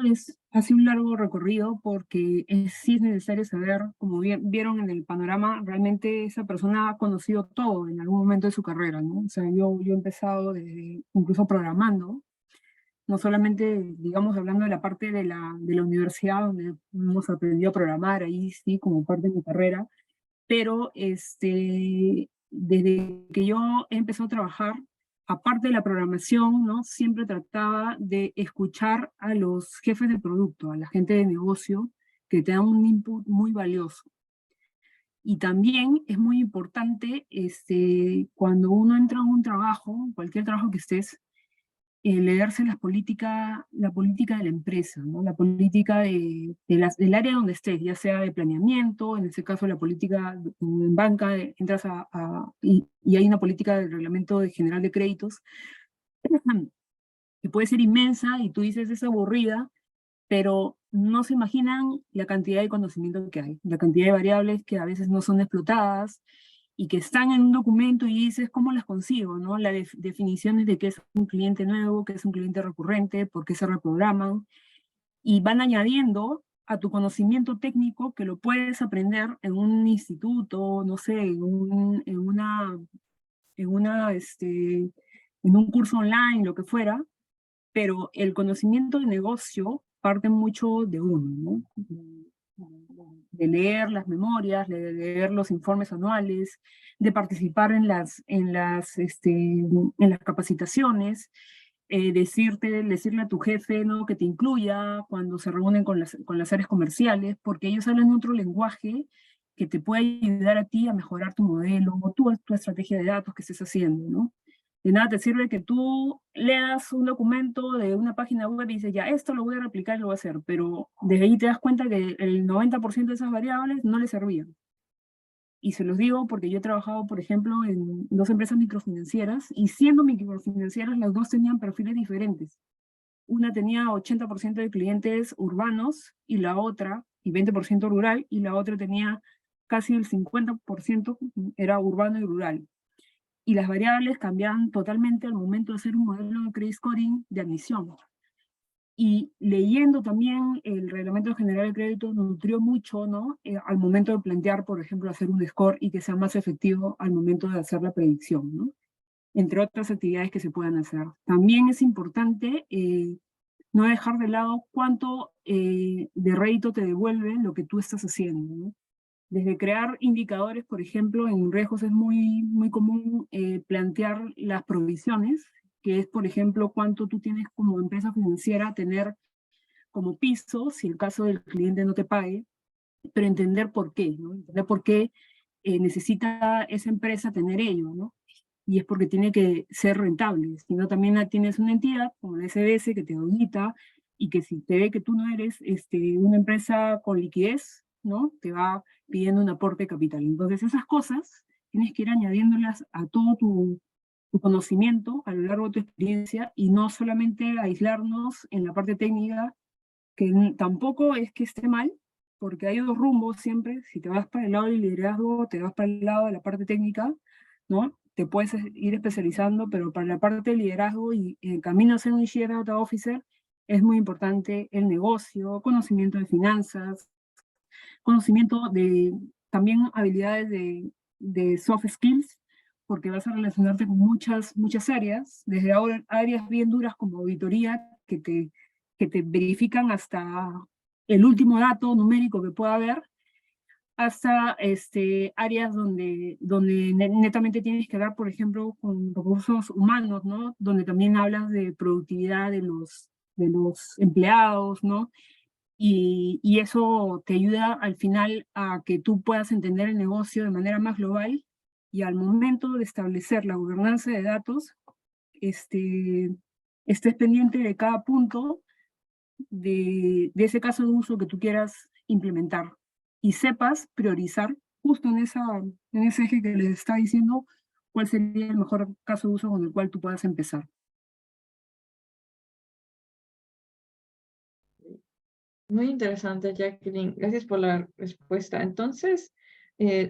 hace un largo recorrido, porque sí es necesario saber, como vieron en el panorama, realmente esa persona ha conocido todo en algún momento de su carrera, ¿no? O sea, yo he empezado desde incluso programando, no solamente, digamos, hablando de la parte de la universidad, donde hemos aprendido a programar, ahí sí, como parte de mi carrera, pero desde que yo he empezado a trabajar, aparte de la programación, ¿no? Siempre trataba de escuchar a los jefes de producto, a la gente de negocio, que te dan un input muy valioso. Y también es muy importante, cuando uno entra a un trabajo, cualquier trabajo que estés, leerse la política de la empresa, ¿no? La política del área donde estés, ya sea de planeamiento, en este caso la política en banca, entras y hay una política del reglamento general de créditos, que puede ser inmensa y tú dices es aburrida, pero no se imaginan la cantidad de conocimiento que hay, la cantidad de variables que a veces no son explotadas y que están en un documento y dices, ¿cómo las consigo? ¿No? Las definiciones de qué es un cliente nuevo, qué es un cliente recurrente, por qué se reprograman, y van añadiendo a tu conocimiento técnico que lo puedes aprender en un instituto, no sé, en un curso online, lo que fuera, pero el conocimiento de negocio parte mucho de uno, ¿no? De leer las memorias, de leer los informes anuales, de participar en las capacitaciones, decirle a tu jefe, ¿no? Que te incluya cuando se reúnen con las áreas comerciales, porque ellos hablan otro lenguaje que te puede ayudar a ti a mejorar tu modelo o tu estrategia de datos que estés haciendo, ¿no? De nada te sirve que tú leas un documento de una página web y dices, ya, esto lo voy a replicar y lo voy a hacer, pero desde ahí te das cuenta que el 90% de esas variables no le servían. Y se los digo porque yo he trabajado, por ejemplo, en dos empresas microfinancieras, y siendo microfinancieras, las dos tenían perfiles diferentes. Una tenía 80% de clientes urbanos y la otra, y 20% rural, y la otra tenía casi el 50% era urbano y rural. Y las variables cambiaban totalmente al momento de hacer un modelo de credit scoring de admisión. Y leyendo también el Reglamento General de Crédito nutrió mucho, ¿no? Al momento de plantear, por ejemplo, hacer un score y que sea más efectivo al momento de hacer la predicción, ¿no? Entre otras actividades que se puedan hacer. También es importante no dejar de lado cuánto de rédito te devuelve lo que tú estás haciendo, ¿no? Desde crear indicadores, por ejemplo, en riesgos es muy común plantear las provisiones, que es, por ejemplo, cuánto tú tienes como empresa financiera tener como piso si el caso del cliente no te pague, pero entender por qué, ¿no? Entender por qué necesita esa empresa tener ello, ¿no? Y es porque tiene que ser rentable, si no también tienes una entidad como la SBS que te audita y que si te ve que tú no eres una empresa con liquidez, ¿no? Te va pidiendo un aporte de capital. Entonces esas cosas tienes que ir añadiéndolas a todo tu conocimiento a lo largo de tu experiencia y no solamente aislarnos en la parte técnica, que tampoco es que esté mal, porque hay dos rumbos siempre. Si te vas para el lado del liderazgo, te vas para el lado de la parte técnica, ¿no? Te puedes ir especializando, pero para la parte de liderazgo y el camino a ser un Chief Data Officer es muy importante el negocio, conocimiento de finanzas, conocimiento de también habilidades de soft skills, porque vas a relacionarte con muchas áreas, desde ahora áreas bien duras como auditoría, que te verifican hasta el último dato numérico que pueda haber, hasta áreas donde netamente tienes que dar, por ejemplo, con recursos humanos, ¿no? Donde también hablas de productividad de los empleados, ¿no? Y eso te ayuda al final a que tú puedas entender el negocio de manera más global y al momento de establecer la gobernanza de datos, estés pendiente de cada punto de ese caso de uso que tú quieras implementar y sepas priorizar justo en ese eje que les está diciendo cuál sería el mejor caso de uso con el cual tú puedas empezar. Muy interesante, Jacqueline. Gracias por la respuesta. Entonces,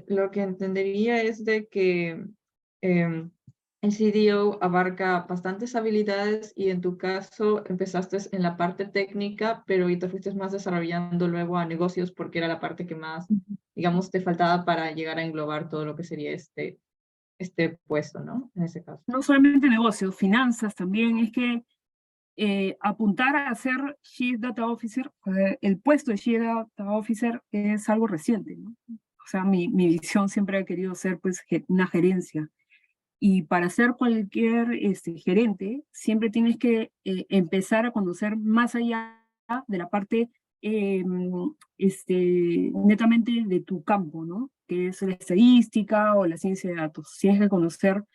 lo que entendería es de que el CDO abarca bastantes habilidades y en tu caso empezaste en la parte técnica, pero y te fuiste más desarrollando luego a negocios porque era la parte que más, digamos, te faltaba para llegar a englobar todo lo que sería este puesto, ¿no? En ese caso. No solamente negocios, finanzas también, es que apuntar a ser Chief Data Officer, el puesto de Chief Data Officer es algo reciente, ¿no? o sea, mi visión siempre ha querido ser pues una gerencia. Y para ser cualquier gerente, siempre tienes que empezar a conocer más allá de la parte netamente de tu campo, ¿no? Que es la estadística o la ciencia de datos. Tienes que conocer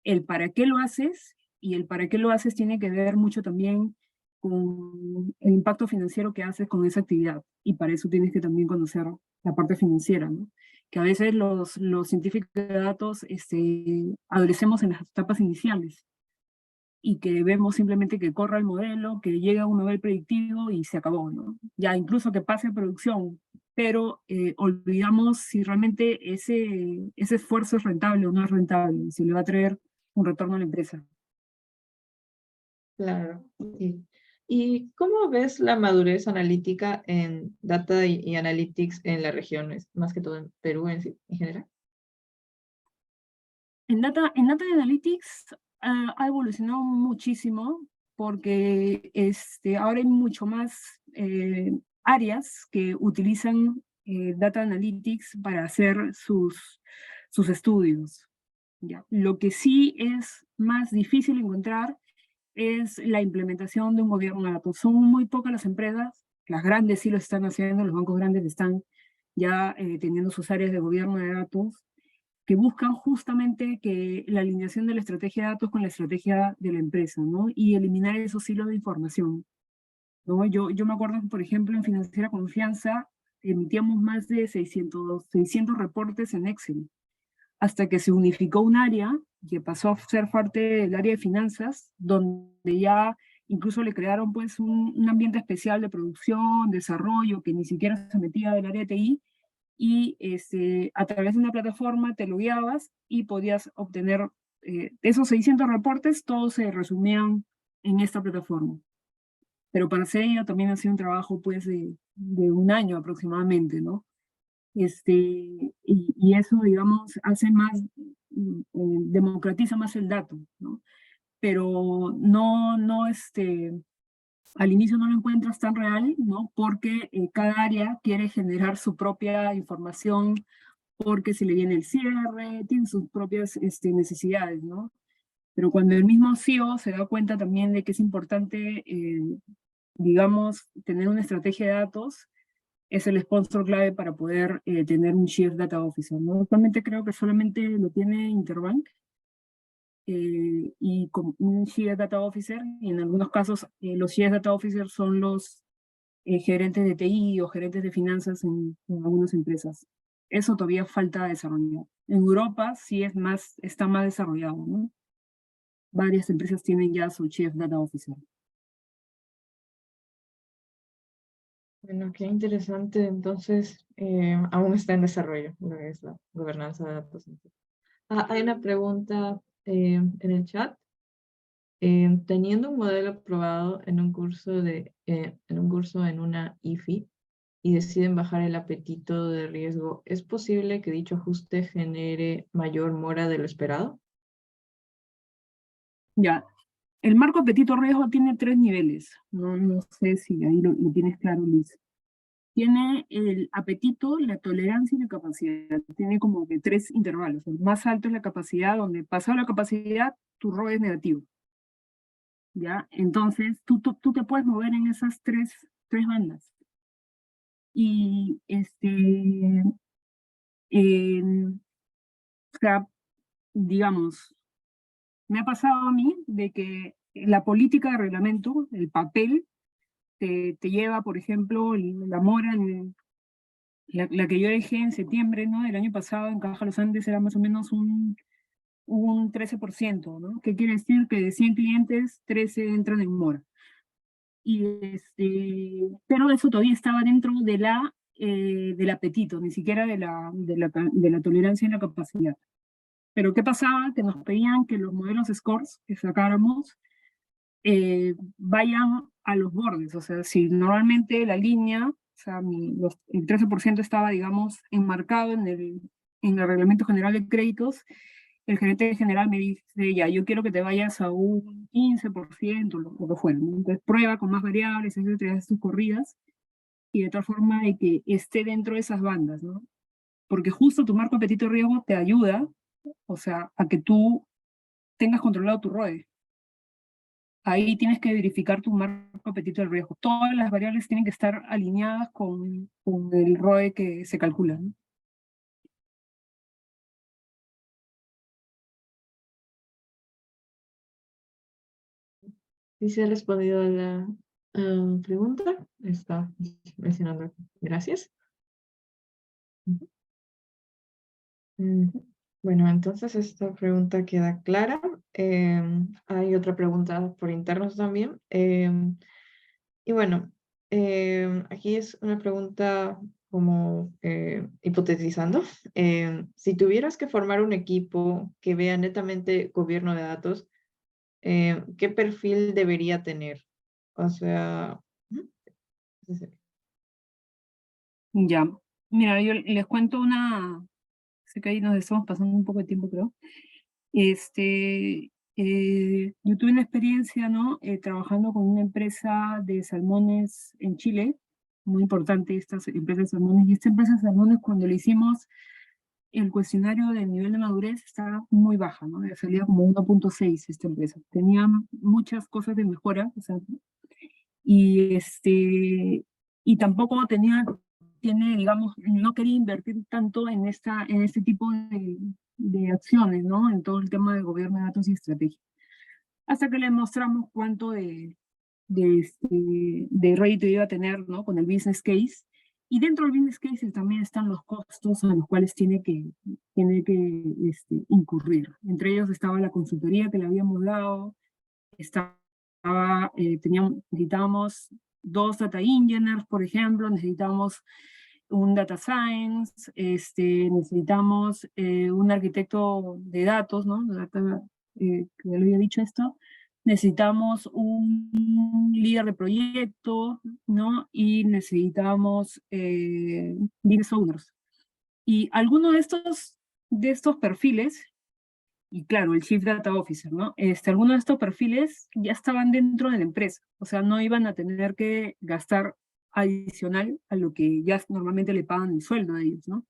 el para qué lo haces, y el para qué lo haces tiene que ver mucho también con el impacto financiero que haces con esa actividad. Y para eso tienes que también conocer la parte financiera, ¿no? Que a veces los científicos de datos adolecemos en las etapas iniciales y que vemos simplemente que corra el modelo, que llegue a un nivel predictivo y se acabó, ¿no? Ya incluso que pase a producción, pero olvidamos si realmente ese esfuerzo es rentable o no es rentable, si le va a traer un retorno a la empresa. Claro, sí. ¿Y cómo ves la madurez analítica en data y analytics en las regiones, más que todo en Perú en sí, en general? En Data Analytics ha evolucionado muchísimo porque ahora hay mucho más áreas que utilizan Data Analytics para hacer sus estudios. ¿Ya? Lo que sí es más difícil encontrar es la implementación de un gobierno de datos. Son muy pocas las empresas, las grandes sí lo están haciendo, los bancos grandes están ya teniendo sus áreas de gobierno de datos, que buscan justamente que la alineación de la estrategia de datos con la estrategia de la empresa, ¿no? Y eliminar esos hilos de información, ¿no? Yo me acuerdo que, por ejemplo, en Financiera Confianza emitíamos más de 600 reportes en Excel, hasta que se unificó un área que pasó a ser parte del área de finanzas, donde ya incluso le crearon pues un ambiente especial de producción, desarrollo, que ni siquiera se metía del área de TI, y a través de una plataforma te logueabas y podías obtener esos 600 reportes, todos se resumían en esta plataforma. Pero para hacer ello también ha sido un trabajo pues de un año aproximadamente, ¿no? Y eso, digamos, hace más, democratiza más el dato, ¿no? Pero no, al inicio no lo encuentras tan real, ¿no? Porque cada área quiere generar su propia información, porque si le viene el cierre, tiene sus propias necesidades, ¿no? Pero cuando el mismo CEO se da cuenta también de que es importante, digamos, tener una estrategia de datos, es el sponsor clave para poder tener un Chief Data Officer, ¿no? Actualmente creo que solamente lo tiene Interbank, y con un Chief Data Officer, y en algunos casos los Chief Data Officers son los gerentes de TI o gerentes de finanzas en algunas empresas. Eso todavía falta desarrollar. En Europa sí está más desarrollado, ¿no? Varias empresas tienen ya su Chief Data Officer. Bueno, qué interesante. Entonces, aún está en desarrollo lo que es la gobernanza de datos. Hay una pregunta en el chat. Teniendo un modelo probado en un curso en una IFI y deciden bajar el apetito de riesgo, ¿es posible que dicho ajuste genere mayor mora de lo esperado? Ya, el marco apetito riesgo tiene 3 niveles. No sé si ahí lo tienes claro, Luis. Tiene el apetito, la tolerancia y la capacidad. Tiene como que 3 intervalos. El más alto es la capacidad, donde pasado la capacidad, tu ROE es negativo. ¿Ya? Entonces, tú te puedes mover en esas tres bandas. Y, o sea, digamos, me ha pasado a mí de que la política de reglamento, el papel, te lleva, por ejemplo, la mora, la que yo dejé en septiembre, ¿no? Del año pasado en Caja Los Andes era más o menos un 13%, ¿no? ¿Qué quiere decir? Que de 100 clientes, 13 entran en mora. Y pero eso todavía estaba dentro del apetito, ni siquiera de la tolerancia y la capacidad. Pero ¿qué pasaba? Que nos pedían que los modelos scores que sacáramos vayan a los bordes. O sea, si normalmente la línea, o sea, el 13% estaba, digamos, enmarcado en el Reglamento General de Créditos, el gerente general me dice, ya, yo quiero que te vayas a un 15%, lo que fuera, ¿no? Entonces prueba con más variables, etcétera, haces tus corridas, y de tal forma de que esté dentro de esas bandas, ¿no? porque justo tu marco de apetito riesgo te ayuda, o sea, a que tú tengas controlado tu ROE. Ahí tienes que verificar tu marco de apetito del riesgo. Todas las variables tienen que estar alineadas con el ROE que se calcula, ¿no? ¿Sí se ha respondido a la pregunta? Está mencionando. Gracias. Ujú. Bueno, entonces esta pregunta queda clara. Hay otra pregunta por internos también. Y bueno, aquí es una pregunta como hipotetizando. Si tuvieras que formar un equipo que vea netamente gobierno de datos, ¿qué perfil debería tener? O sea, ujú, sí, Ya. Mira, yo les cuento sé que ahí nos estamos pasando un poco de tiempo, creo. Yo tuve una experiencia, ¿no? Trabajando con una empresa de salmones en Chile, muy importante esta empresa de salmones, y esta empresa de salmones cuando le hicimos el cuestionario del nivel de madurez estaba muy baja, ¿no? Salía como 1.6 esta empresa. Tenía muchas cosas de mejora, o sea, y y tampoco tiene, digamos, no quería invertir tanto en este tipo de acciones, ¿no? En todo el tema de gobierno de datos y estrategia. Hasta que le mostramos cuánto de rédito iba a tener, ¿no? Con el business case. Y dentro del business case también están los costos a los cuales incurrir. Entre ellos estaba la consultoría que le habíamos dado, necesitábamos 2 data engineers, por ejemplo, necesitamos un data science, necesitamos un arquitecto de datos, ¿no? Que ya lo había dicho esto, necesitamos un líder de proyecto, ¿no? Y necesitamos business owners. Y alguno de estos perfiles y claro, el Chief Data Officer, ¿no? Algunos de estos perfiles ya estaban dentro de la empresa, o sea, no iban a tener que gastar adicional a lo que ya normalmente le pagan el sueldo a ellos, ¿no?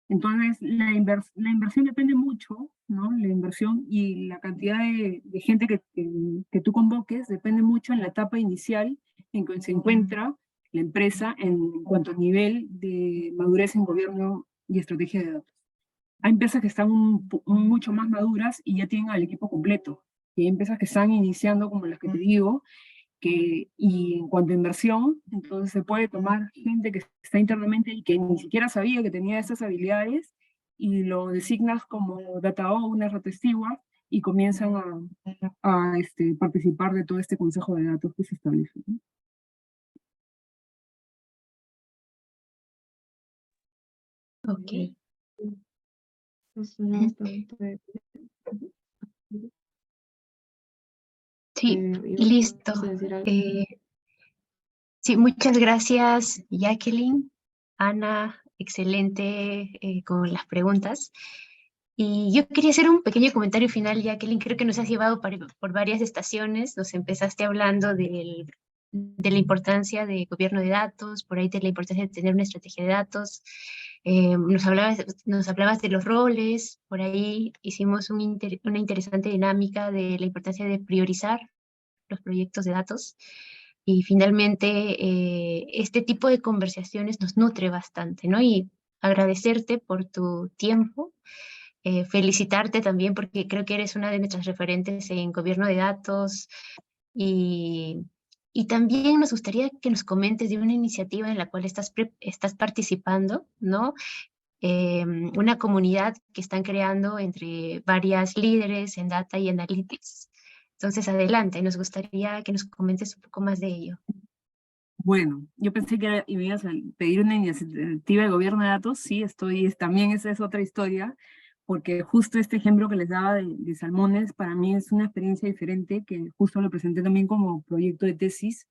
Entonces, la inversión depende mucho, ¿no? La inversión y la cantidad de gente que tú convoques depende mucho en la etapa inicial en que se encuentra la empresa en cuanto a nivel de madurez en gobierno y estrategia de datos. Hay empresas que están mucho más maduras y ya tienen al equipo completo. Y hay empresas que están iniciando, como las que te digo, y en cuanto a inversión, entonces se puede tomar gente que está internamente y que ni siquiera sabía que tenía esas habilidades y lo designas como data owner, data steward y comienzan a participar de todo este consejo de datos que se establece, ¿no? Ok. eso suena bastante. Sí, Iván, listo. ¿vas a decir algo? Sí, muchas gracias, Jacqueline. Ana, excelente con las preguntas. Y yo quería hacer un pequeño comentario final, Jacqueline. Creo que nos has llevado por varias estaciones. Nos empezaste hablando de la importancia de gobierno de datos, por ahí de la importancia de tener una estrategia de datos. Nos hablabas de los roles, por ahí hicimos una interesante dinámica de la importancia de priorizar los proyectos de datos. Y finalmente, este tipo de conversaciones nos nutre bastante, ¿no? Y agradecerte por tu tiempo, felicitarte también porque creo que eres una de nuestras referentes en gobierno de datos y, y también nos gustaría que nos comentes de una iniciativa en la cual estás participando, ¿no? Una comunidad que están creando entre varias líderes en Data y Analytics. Entonces, adelante, nos gustaría que nos comentes un poco más de ello. Bueno, yo pensé que me ibas a pedir una iniciativa de gobierno de datos. Sí, también esa es otra historia, porque justo este ejemplo que les daba de salmones, para mí es una experiencia diferente, que justo lo presenté también como proyecto de tesis,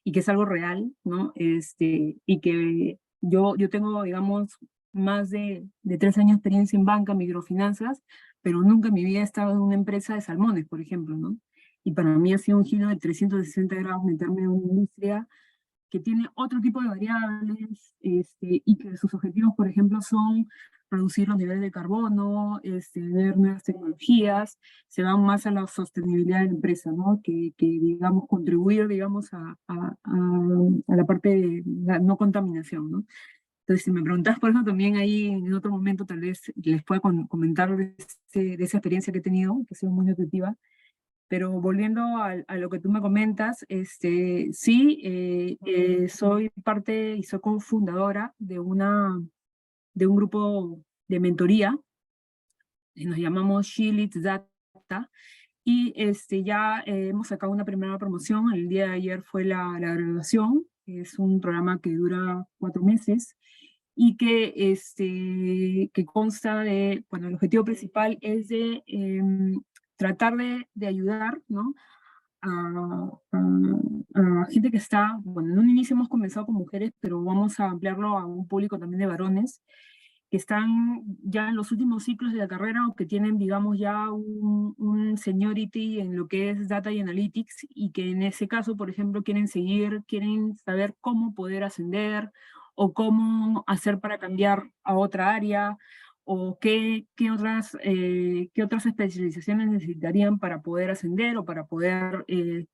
y que es algo real, ¿no? Y que yo tengo, digamos, más de 3 años de experiencia en banca, microfinanzas, pero nunca en mi vida he estado en una empresa de salmones, por ejemplo, ¿no? Y para mí ha sido un giro de 360 grados meterme en una industria que tiene otro tipo de variables, y que sus objetivos, por ejemplo, son reducir los niveles de carbono, ver nuevas tecnologías, se van más a la sostenibilidad de la empresa, ¿no? Digamos, contribuir, digamos, a la parte de la no contaminación, ¿no? Entonces, si me preguntas por eso, también ahí en otro momento tal vez les pueda comentar de esa experiencia que he tenido, que ha sido muy nutritiva. Pero volviendo a lo que tú me comentas, sí, soy parte y soy cofundadora de un grupo de mentoría, nos llamamos She Leads Data, y ya hemos sacado una primera promoción. El día de ayer fue la graduación. Es un programa que dura 4 meses y que consta de, bueno, el objetivo principal es de tratar de ayudar, ¿no? A gente que está, bueno, en un inicio hemos comenzado con mujeres, pero vamos a ampliarlo a un público también de varones, que están ya en los últimos ciclos de la carrera o que tienen, digamos, ya un seniority en lo que es Data y Analytics, y que en ese caso, por ejemplo, quieren saber cómo poder ascender o cómo hacer para cambiar a otra área, o qué otras especializaciones necesitarían para poder ascender o para poder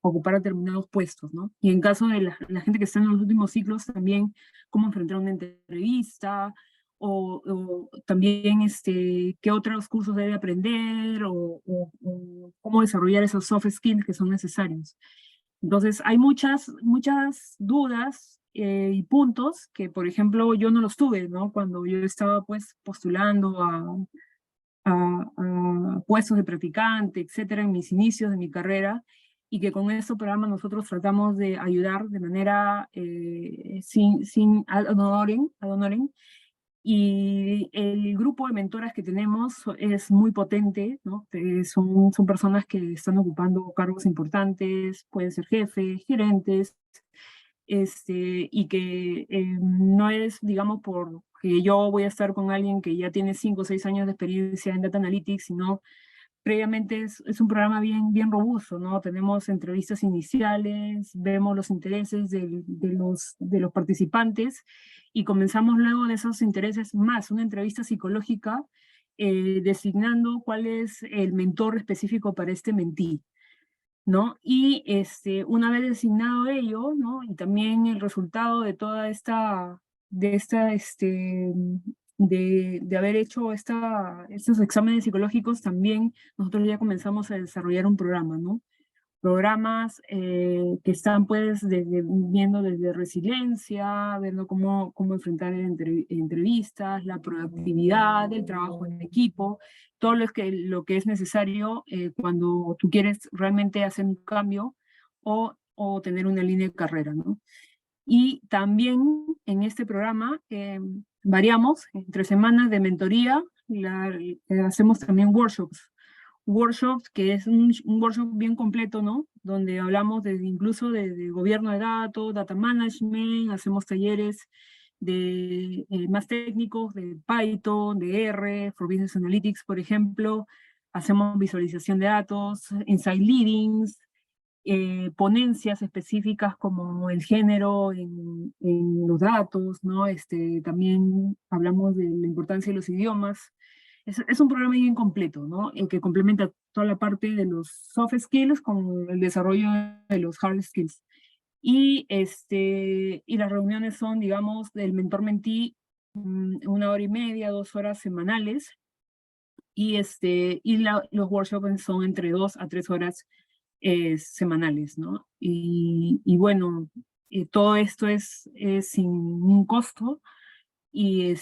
ocupar determinados puestos, ¿no? Y en caso de la gente que está en los últimos ciclos, también cómo enfrentar una entrevista, o también qué otros cursos debe aprender, o cómo desarrollar esos soft skills que son necesarios. Entonces, hay muchas dudas y puntos que, por ejemplo, yo no los tuve, ¿no? Cuando yo estaba, pues, postulando a puestos de practicante, etcétera, en mis inicios de mi carrera, y que con este programa nosotros tratamos de ayudar de manera sin ad honorem, y el grupo de mentoras que tenemos es muy potente, ¿no? Son personas que están ocupando cargos importantes, pueden ser jefes, gerentes, y que no es, digamos, porque yo voy a estar con alguien que ya tiene 5 o 6 años de experiencia en Data Analytics, sino previamente es un programa bien robusto, ¿no? Tenemos entrevistas iniciales, vemos los intereses de los participantes, y comenzamos luego de esos intereses más una entrevista psicológica, designando cuál es el mentor específico para este mentí, ¿no? Y una vez designado ello, ¿no? Y también el resultado de toda de haber hecho estos exámenes psicológicos, también nosotros ya comenzamos a desarrollar un programa, ¿no? Programas que están pues viendo desde resiliencia, viendo cómo enfrentar entrevistas, la productividad, el trabajo en equipo, todo lo que es necesario cuando tú quieres realmente hacer un cambio o tener una línea de carrera, ¿no? Y también en este programa variamos entre semanas de mentoría, hacemos también workshops, que es un workshop bien completo, ¿no? Donde hablamos incluso de gobierno de datos, data management, hacemos talleres más técnicos de Python, de R, for Business Analytics, por ejemplo, hacemos visualización de datos, insight leadings, ponencias específicas como el género en los datos, ¿no? También hablamos de la importancia de los idiomas. Es un programa bien completo, ¿no? En que complementa toda la parte de los soft skills con el desarrollo de los hard skills. Y las reuniones son, digamos, del mentor-mentee, 1 hora y media, 2 horas semanales, los workshops son entre 2 a 3 horas semanales, ¿no? Y bueno, todo esto es sin un costo, y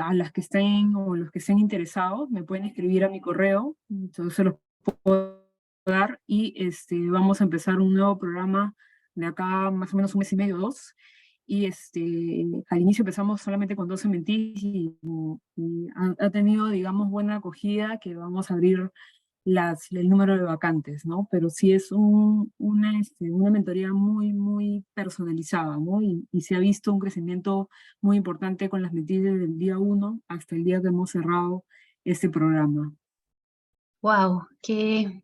a las que estén o los que estén interesados me pueden escribir a mi correo, entonces se los puedo dar, y vamos a empezar un nuevo programa de acá más o menos 1 mes y medio, 2, y al inicio empezamos solamente con 12 mentis, y ha tenido, digamos, buena acogida, que vamos a abrir el número de vacantes, ¿no? Pero sí es una mentoría muy personalizada, ¿no? Y se ha visto un crecimiento muy importante con las mentiras desde el día 1 hasta el día que hemos cerrado este programa. Wow, qué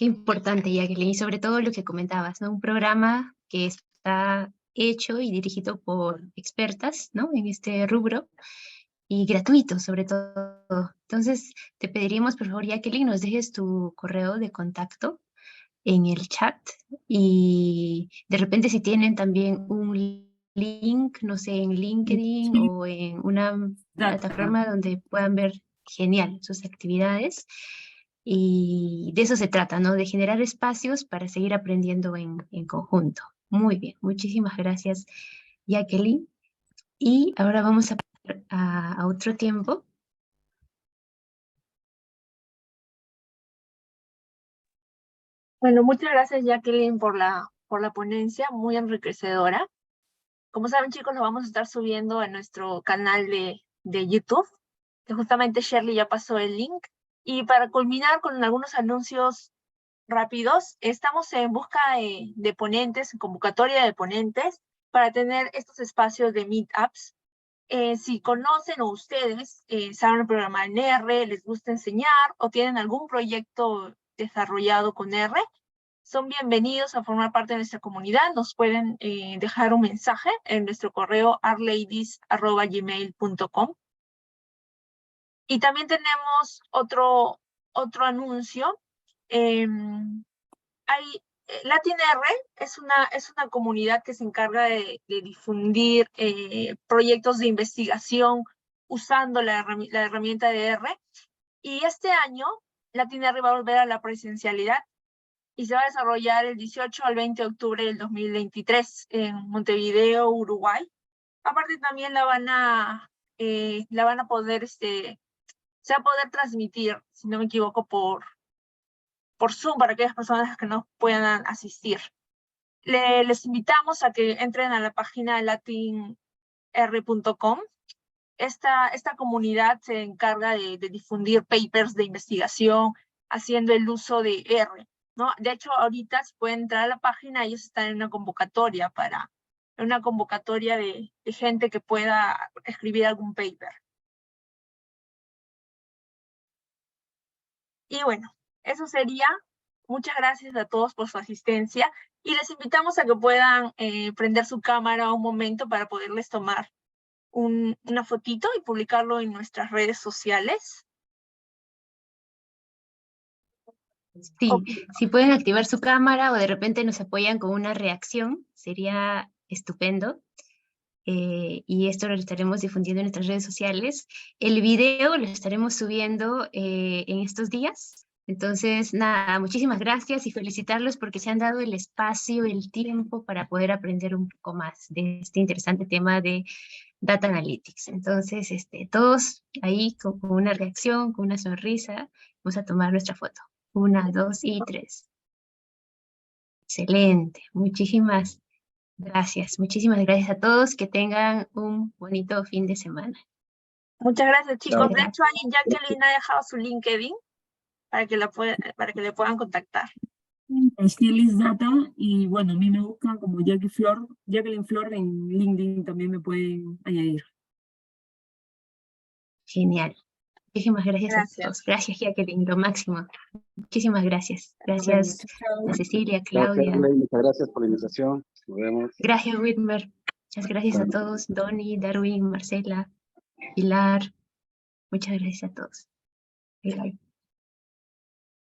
importante, Jacqueline, y sobre todo lo que comentabas, ¿no? Un programa que está hecho y dirigido por expertas, ¿no? En este rubro y gratuito sobre todo. Entonces, te pediríamos, por favor, Jacqueline, nos dejes tu correo de contacto en el chat y de repente si tienen también un link, no sé, en LinkedIn Sí, o en una exacto. plataforma donde puedan ver genial sus actividades. Y de eso se trata, ¿no? De generar espacios para seguir aprendiendo en conjunto. Muy bien, muchísimas gracias, Jacqueline. Y ahora vamos a pasar a otro tiempo. Bueno, muchas gracias Jacqueline por la ponencia, muy enriquecedora. Como saben chicos, lo vamos a estar subiendo a nuestro canal de YouTube, que justamente Shirley ya pasó el link. Y para culminar con algunos anuncios rápidos, estamos en busca de ponentes, en convocatoria de ponentes, para tener estos espacios de meetups. Si conocen o ustedes saben programar en R, les gusta enseñar o tienen algún proyecto desarrollado con R, son bienvenidos a formar parte de nuestra comunidad. Nos pueden dejar un mensaje en nuestro correo arladies@gmail.com. Y también tenemos otro anuncio. LatinR es una comunidad que se encarga de difundir proyectos de investigación usando la herramienta de R. Y este año, LatinR va a volver a la presencialidad y se va a desarrollar el 18 al 20 de octubre del 2023 en Montevideo, Uruguay. Aparte también la van a poder, se va a poder transmitir, si no me equivoco, por Zoom para aquellas personas que no puedan asistir. Les invitamos a que entren a la página latinr.com. Esta comunidad se encarga de difundir papers de investigación haciendo el uso de R, ¿no? De hecho, ahorita se pueden entrar a la página, ellos están en una convocatoria de gente que pueda escribir algún paper. Y bueno, eso sería. Muchas gracias a todos por su asistencia y les invitamos a que puedan prender su cámara un momento para poderles tomar una fotito y publicarlo en nuestras redes sociales. Sí, Okay. si pueden activar su cámara o de repente nos apoyan con una reacción, sería estupendo. Y esto lo estaremos difundiendo en nuestras redes sociales. El video lo estaremos subiendo en estos días. Entonces, nada, muchísimas gracias y felicitarlos porque se han dado el espacio, el tiempo para poder aprender un poco más de este interesante tema de Data Analytics. Entonces, todos ahí con una reacción, con una sonrisa, vamos a tomar nuestra foto. 1, 2 y 3. Excelente, muchísimas gracias a todos, que tengan un bonito fin de semana. Muchas gracias chicos. Claro. De hecho, ahí Jacqueline ha dejado su LinkedIn para que le puedan contactar. Skills Data, y bueno, a mí me buscan como Jacqueline Flor en LinkedIn también me pueden añadir. Genial. Muchísimas gracias a Gracias. todos. Gracias, Jacqueline, lo máximo. Muchísimas gracias. Nos Gracias vemos. Chao. a Cecilia, Chao, Claudia. Shirley, muchas gracias por la invitación. Nos vemos. Gracias, Whitmer. Muchas gracias a todos. Donny, Darwin, Marcela, Pilar. Muchas gracias a todos. Bye, bye.